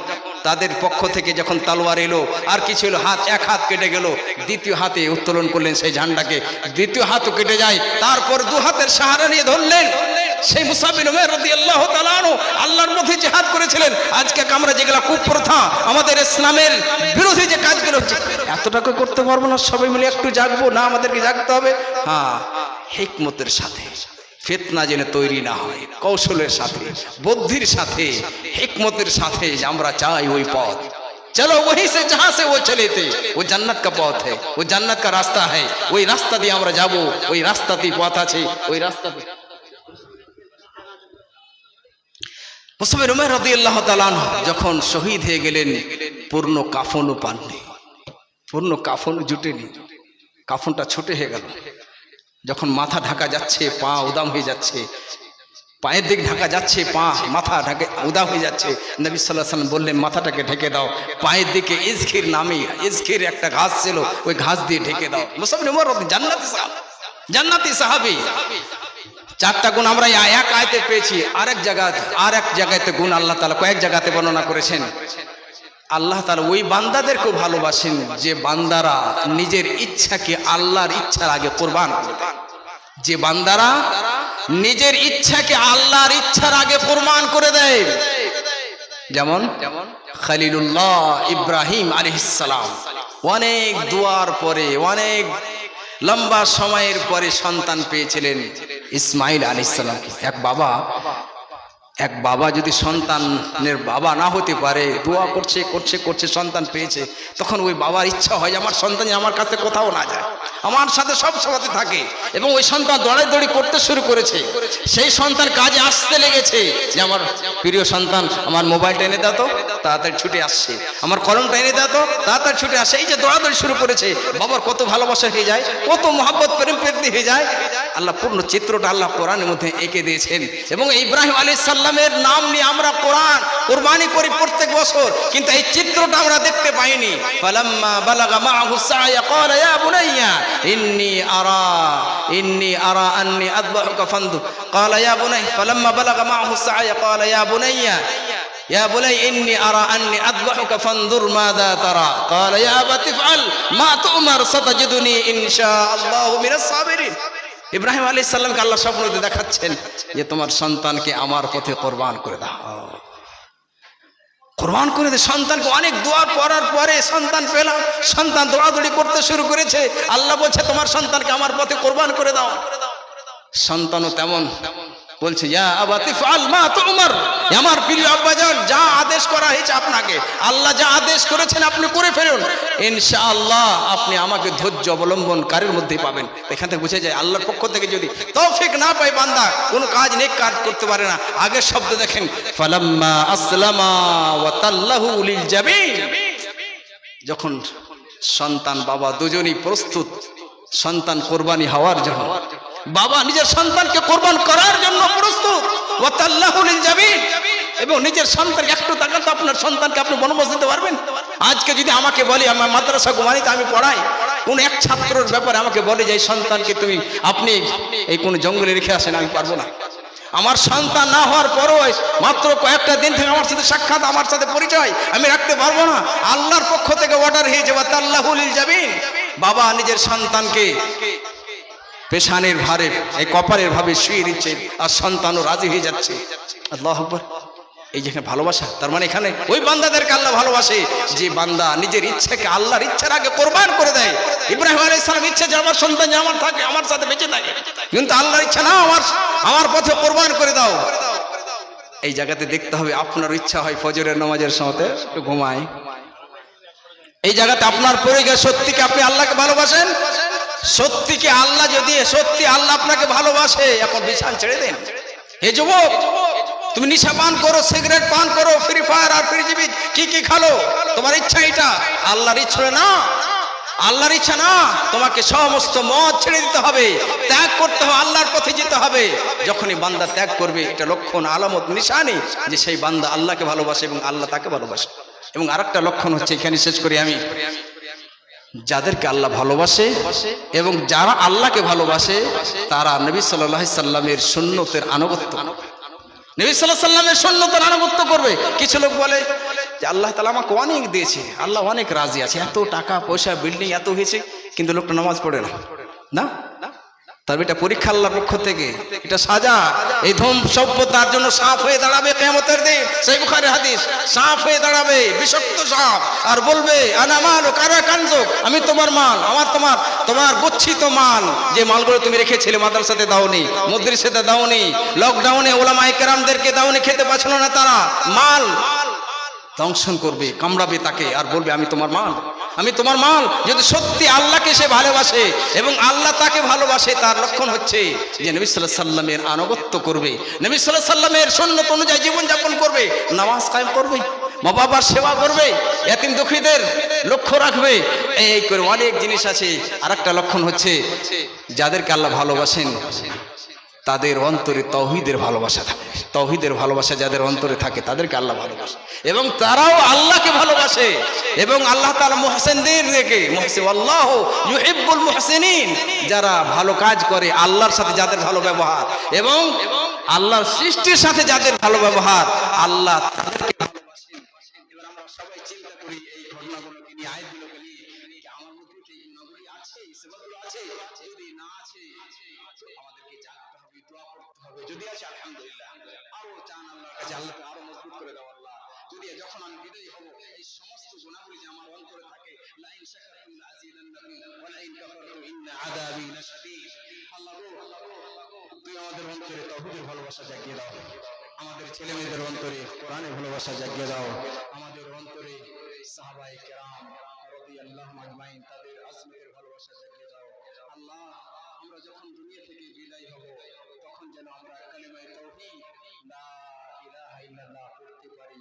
তাদের পক্ষ থেকে যখন তলোয়ার এলো, আর কি ছিল, হাত, এক হাত কেটে গেল, দ্বিতীয় হাতে উত্তোলন করলেন সেই ঝান্ডাকে, দ্বিতীয় হাতও কেটে যায়, তারপর দু হাতের সাহারা নিয়ে ধরলেন। সেই মুসআব বিন উমাইর রাদিয়াল্লাহু তাআলা আনহু আল্লাহর পথে জিহাদ করেছিলেন। আজকে আমরা যেগুলা কুপ্রথা, আমাদের ইসলামের বিরোধী যে কাজগুলো হচ্ছে, এতটাকে করতে পারবো না, সবাই মিলে একটু জাগবো না? আমাদেরকে জাগতে হবে, হ্যাঁ, হিকমতের সাথে, ফিতনা যেন তৈরি না হয়, কৌশলের সাথে, বুদ্ধির সাথে, হিকমতের সাথে আমরা চাই ওই পথ। चलो वहीं से जहां से वो चले थे, वो जन्नत का पथ है, वो जन्नत का रास्ता है, वही रास्ता দিয়ে আমরা যাব, ওই রাস্তাতেই পথ আছে, ওই রাস্তাতে। মুসআব বিন উমাইর রাদিয়াল্লাহু তাআলা আনহু যখন শহীদ হয়ে গেলেন, পূর্ণ কাফনও পাননি, পূর্ণ কাফন জুটেনি, কাফনটা ছোট হয়ে গেল। যখন মাথা ঢাকা যাচ্ছে, পা উদাম হয়ে যাচ্ছে, পায়ের দিক ঢাকা যাচ্ছে, পা মাথা ঢাকে উদাম হয়ে যাচ্ছে, নবী সাল্লাল্লাহু আলাইহি ওয়াসাল্লাম বললেন মাথাটাকে ঢেকে দাও, পায়ের দিকে ইজখির নামে, ইজখির একটা ঘাস ছিল, ওই ঘাস দিয়ে ঢেকে দাও। মুসআব বিন উমাইর জান্নাতি সাহাবী। 4টা গুণ আমরা এক আয়াতে পেয়েছি, আরেক জায়গাতে গুণ আল্লাহ তাআলা কয়েক জায়গাতে বর্ণনা করেছেন। আল্লাহ তাআলা ওই বান্দাদেরকে ভালোবাসেন যে বান্দারা নিজের ইচ্ছাকে আল্লাহর ইচ্ছার আগে কুরবান করে দেয়, যে বান্দারা নিজের ইচ্ছাকে আল্লাহর ইচ্ছার আগে কুরবান করে দেয়। যেমন খলিলুল্লাহ ইব্রাহিম আলাইহিস সালাম, অনেক দুয়ার পরে, অনেক লম্বা সময়ের পরে সন্তান পেয়েছিলেন ইসমাইল আলাইহিস সালাম। এক বাবা যদি সন্তানের বাবা না হতে পারে, দোয়া করছে সন্তান পেয়েছে, তখন ওই বাবার ইচ্ছা হয় আমার সন্তান আমার কাছে কোথাও না যায়, আমার সাথে সব সময় থাকে, এবং ওই সন্তান দৌড়াদৌড়ি করতে শুরু করেছে, সেই সন্তান কাজে আসতে লেগেছে, যে আমার প্রিয় সন্তান আমার মোবাইলটা এনে দাও তো, তাড়াতাড়ি ছুটে আসছে, আমার কলমটা এনে দাও তো, তাড়াতাড়ি ছুটে আসে। এই যে দৌড়াদৌড়ি শুরু করেছে, বাবার কত ভালোবাসা হয়ে যায়, কত মহব্বত প্রেম প্রীতি হয়ে যায়। আল্লাহ পূর্ণ চিত্রটা আল্লাহ কোরআনের মধ্যে এঁকে দিয়েছেন। এবং ইব্রাহিম আলাইহিস সালামের নাম নিয়ে আমরা কোরবানি করি প্রত্যেক বছর, কিন্তু এই চিত্রটা আমরা দেখতে পাইনি। ফালাম্মা বালাগা মাআহু সা'য়া ক্বালা ইয়া বুনাইয়া ইন্নী আরা আন্নী আযবাহুকা ফানদুর ক্বালা ইয়া বুনাইয়া ফালাম্মা বালাগা মাআহু সা'য়া ক্বালা ইয়া বুনাইয়া إني أرى أني أذبحك فانظر ماذا ترى قال يا أبت افعل ما تؤمر ستجدني إن شاء الله من الصابرين। ইব্রাহিম আলাইহিস সালামকে আল্লাহ স্বপ্নে দেখাচ্ছেন যে তোমার সন্তানকে আমার পথে কোরবান করে দাও, কোরবান করে দে সন্তানকে। অনেক দোয়া পড়ার পরে সন্তান পেলাম, সন্তান দৌড়াদৌড়ি করতে শুরু করেছে। আল্লাহ বলছে তোমার সন্তানকে আমার পথে কোরবান করে দাও। সন্তানও তেমন বলছে ইয়া আবাতি ফাল মা তুমার, আমার প্রিয় আব্বাজান যা আদেশ করা হয়েছে আপনাকে, আল্লাহ যা আদেশ করেছেন আপনি করে ফেলুন, ইনশাআল্লাহ আপনি আমাকে ধৈর্য অবলম্বনকারীর মধ্যেই পাবেন। এখান থেকে বুঝে যায় আল্লাহর পক্ষ থেকে যদি তৌফিক না পায় বান্দা কোনো কাজ নেক কাজ করতে পারে না। আগের শব্দ দেখেন ফালাম্মা আসলামা ওয়া তাল্লাহু লিল জাবিন, যখন সন্তান বাবা দুজনেই প্রস্তুত সন্তান কোরবানি হওয়ার জন্য, বাবা নিজের সন্তানকে কোরবান করার জন্য প্রস্তুত, ওয়া তাল্লাহু লিল জাবিন, এবং নিজের সন্তানকে একটু তাকান তো আপনার সন্তানকে আপনি বনবাস দিতে পারবেন? আজকে যদি আমাকে বলি আমার মাদ্রাসা গুমানিতে আমি পড়াই, কোন এক ছাত্রের ব্যাপারে আমাকে বলে যে এই সন্তানকে আপনি এই কোন জঙ্গলে রেখে আসেন, আমি পারবো না। আমার সন্তান না হওয়ার পরও মাত্র কয়েকটা দিন থেকে আমার সাথে সাক্ষাৎ, আমার সাথে পরিচয়, আমি রাখতে পারবো না। আল্লাহর পক্ষ থেকে অর্ডার হয়েছে ওয়া তাল্লাহু লিল জাবিন, বাবা নিজের সন্তানকে পেশানের ভারে এই কপালের ভাবে শুয়ে দিচ্ছে আর সন্তানও রাজি হয়ে যাচ্ছে। আল্লাহু আকবার। এই যেখানে ভালোবাসা, তার মানে এখানে ওই বান্দাদেরকে আল্লাহ ভালোবাসে যে বান্দা নিজের ইচ্ছাকে আল্লাহর ইচ্ছার আগে কোরবান করে দেয়। ইব্রাহিম আলাইহিস সালাম ইচ্ছা যে আমার সন্তান যেন আমার থাকে, আমার সাথে বেঁচে থাকে, কিন্তু আল্লাহর ইচ্ছা না আমার পথে কোরবান করে দাও। এই জায়গাতে দেখতে হবে আপনার ইচ্ছা হয় ফজরের নামাজের সময়তে একটু ঘুমায়, এই জায়গাতে আপনার পড়ে গেছে সত্যিকে আপনি আল্লাহকে ভালোবাসেন, সত্যিকে আল্লাহ যদি সত্যি আল্লাহ আপনাকে ভালোবাসে এখন বিছান ছেড়ে দেন। হে যুবক, তুমি নিশা পান করো, সিগারেট পান করো, ফ্রি ফায়ার আর ফ্রিজিবি কি খালো, তোমার ইচ্ছা এটা, আল্লাহর ইচ্ছা না, আল্লাহর ইচ্ছা না। তোমাকে সমস্ত মদ ছেড়ে দিতে হবে, ত্যাগ করতে হবে, আল্লাহর পথে যেতে হবে। যখনই বান্দা ত্যাগ করবে এটা লক্ষণ আলামত নিশানি যে সেই বান্দা আল্লাহকে ভালোবাসে এবং আল্লাহ তাকে ভালোবাসে। এবং আরেকটা লক্ষণ হচ্ছে, এখানে শেষ করি আমি, যাদেরকে আল্লাহ ভালোবাসে এবং যারা আল্লাহকে ভালোবাসে তারা নবী সাল্লাল্লাহু আলাইহি সাল্লামের সুন্নতের আনুগত্য, নবী সাল্লাল্লাহু আলাইহি সাল্লামের সুন্নতের আনুগত্য করবে। কিছু লোক বলে যে আল্লাহ তাআলা আমাকে অনেক দিয়েছে, আল্লাহ অনেক রাজি আছে, এত টাকা পয়সা বিল্ডিং এত হয়েছে, কিন্তু লোকটা নামাজ পড়ে না, তবে এটা পরীক্ষা আল্লাহর পক্ষ থেকে, এটা সাজা। এই ধম সভ্যতার জন্য সাপ হয়ে দাঁড়াবে কিয়ামতের দিন, সহিহ বুখারীর হাদিস, সাপ হয়ে দাঁড়াবে, বিষাক্ত সাপ, আর বলবে আনা মাল কারা কানজুক, আমি তোমার মাল, আমার তোমার গচ্ছিত মাল, যে মালগুলো তুমি রেখেছিলে মাদ্রাসাতে দাওনি, মাদ্রাসাতে দাওনি, লকডাউনে ওলামায়ে কেরামদেরকে দাওনি, খেতে পাচ্ছিল না তারা, মাল দংশন করবে, কামড়াবে তাকে, আর বলবে আমি তোমার মাল, আমি তোমার মাল। যদি সত্যি আল্লাহকে সে ভালোবাসে এবং আল্লাহ তাকে ভালোবাসে, তার লক্ষণ হচ্ছে যে নবী সাল্লাল্লাহু আলাইহি সাল্লামের আনুগত্য করবে, নবী সাল্লাল্লাহু আলাইহি সাল্লামের সুন্নাত অনুযায়ী জীবন যাপন করবে, নামাজ কায়েম করবে, মা বাবার সেবা করবে, এতিম দুঃখীদের লক্ষ্য রাখবে। এই করে অনেক জিনিস আছে। আরেকটা লক্ষণ হচ্ছে যাদেরকে আল্লাহ ভালোবাসেন তাদের অন্তরে তাওহীদের ভালোবাসা থাকে, তাওহীদের ভালোবাসা যাদের অন্তরে থাকে তাদেরকে আল্লাহ ভালোবাসে এবং তারাও আল্লাহকে ভালোবাসে। এবং আল্লাহ তাআলা মুহসিনদেরকে, আল্লাহু ইউহিব্বুল মুহসিনিন, যারা ভালো কাজ করে, আল্লাহর সাথে যাদের ভালো ব্যবহার এবং আল্লাহর সৃষ্টির সাথে যাদের ভালো ব্যবহার, আল্লাহ তাদেরকে ভালোবাসেন। এবার আমরা সবাই চিন্তা করি এই ঘটনাগুলোকে নিয়ে, আয়াতগুলোকে নিয়ে, কি আমার মধ্যে কি গুণাবলী আছে, সেবাগুলো আছে? যদি না আছে আমাদেরকে জানতে হবে, দোয়া করতে হবে। যদি আছে আলহামদুলিল্লাহ, আরো চান আল্লাহর কাছে, আল্লাহকে আরো মজবুত করে দাও আল্লাহ। যদি যখন আমি বিদায় হব এই সমস্ত গুণাবলী যে আমার অন্তরে থাকে, লা ইন শাকারতুম লাযিদান্নাকুম ওয়া লা ইন কাফারতুম ইন্না আযাবি লাশাদীদ। আল্লাহ তুই আমাদের অন্তরে তাওহীদের ভালোবাসা জাগিয়ে দাও, আমাদের ছেলে মেয়েদের অন্তরে কোরআনের ভালোবাসা জাগিয়ে দাও, আমাদের অন্তরে সাহাবায়ে কেরাম রাদিয়াল্লাহু আজমাইন তাদের আজমতের ভালোবাসা জাগিয়ে দাও। আল্লাহ আমরা যখন দুনিয়া থেকে বিদায় হব তখন যেন আমরা কালিমায়ে তাওহীদ লা ইলাহা ইল্লাল্লাহ পড়তে পারি।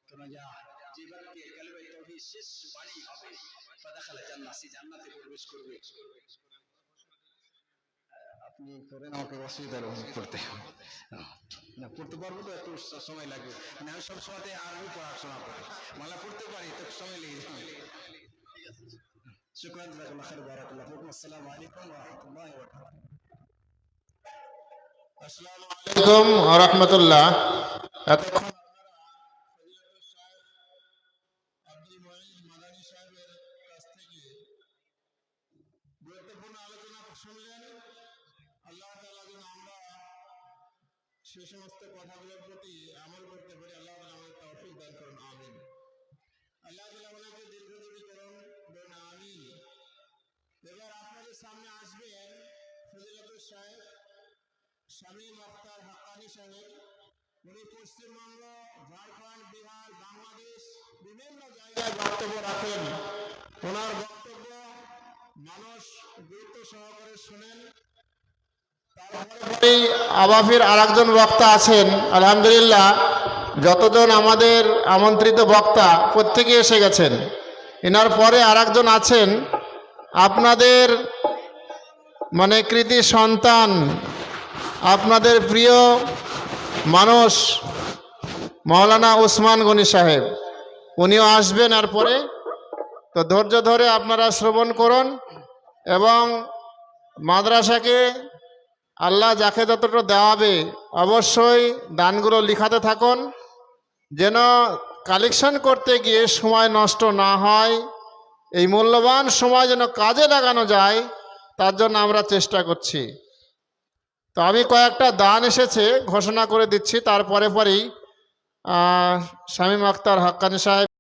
তোমরা যা যে ব্যক্তি কালিমায়ে তাওহীদ শেষ বাণী হবে ফাদাখালা জান্নাহ, সে জান্নাতে প্রবেশ করবে। আপনি করেন, আমাকে অসুবিধা পড়তে না, পড়তে পারবো তো, একটু সময় লাগবে। মানে আমি সব সময় আরবি পড়াশোনা করি, মালা পড়তে পারি তো সময় লেগে যাবে। শুকরান, জাযাকাল্লাহু খাইর, বারাকাল্লাহু ফিকুম। আসসালামু আলাইকুম ওয়া রাহমাতুল্লাহি ওয়া বারাকাতুহু। আসসালামু আলাইকুম ওয়া রাহমাতুল্লাহ। এতক্ষণ আব্দুল মুঈন মাদানী সাহেবের কাছ থেকে গুরুত্বপূর্ণ আলোচনা শুনলেন। আল্লাহ তাআলা যেন আমরা সে সমস্ত কথাগুলোর প্রতি আমল করতে পারি, আল্লাহ তাআলা আমাদের তৌফিক দান করুন, আমিন। আল্লাহ তাআলা আমাদেরকে দীর্ঘজীবী করুন, বলুন আমিন। এবার আপনাদের সামনে আসবেন ফজিলাতুল শাইখ শামীম আখতার হাক্কানী সাহেব। উনি পশ্চিমবঙ্গ, ঝাড়খণ্ড, বিহার, বাংলাদেশ বিভিন্ন জায়গায় বক্তব্য রাখেন। ওনার বক্তব্য মানুষ গুরুত্ব সহকারে শুনেন। তারপরেই আবাফির আরেকজন বক্তা আছেন। আলহামদুলিল্লাহ, যতজন আমাদের আমন্ত্রিত বক্তা প্রত্যেকে এসে গেছেন। এনার পরে আরেকজন আছেন, আপনাদের মানে কৃতি সন্তান, আপনাদের প্রিয় মানুষ মাওলানা ওসমান গনি সাহেব, উনিও আসবেন। আর পরে তো ধৈর্য ধরে আপনারা শ্রবণ করুন এবং মাদ্রাসাকে আল্লাহ যাকে যতটা দেওয়াবে অবশ্যই দানগুলো লিখাতে থাকুন, যেন কালেকশন করতে গিয়ে সময় নষ্ট না হয়। এই মূল্যবান সময় যেন কাজে লাগানো যায়, তার জন্য আমরা চেষ্টা করছি। তো আমি কয়েকটা দান এসেছে ঘোষণা করে দিচ্ছি, তারপরে পরেই শামীম আখতার হাক্কানী সাহেব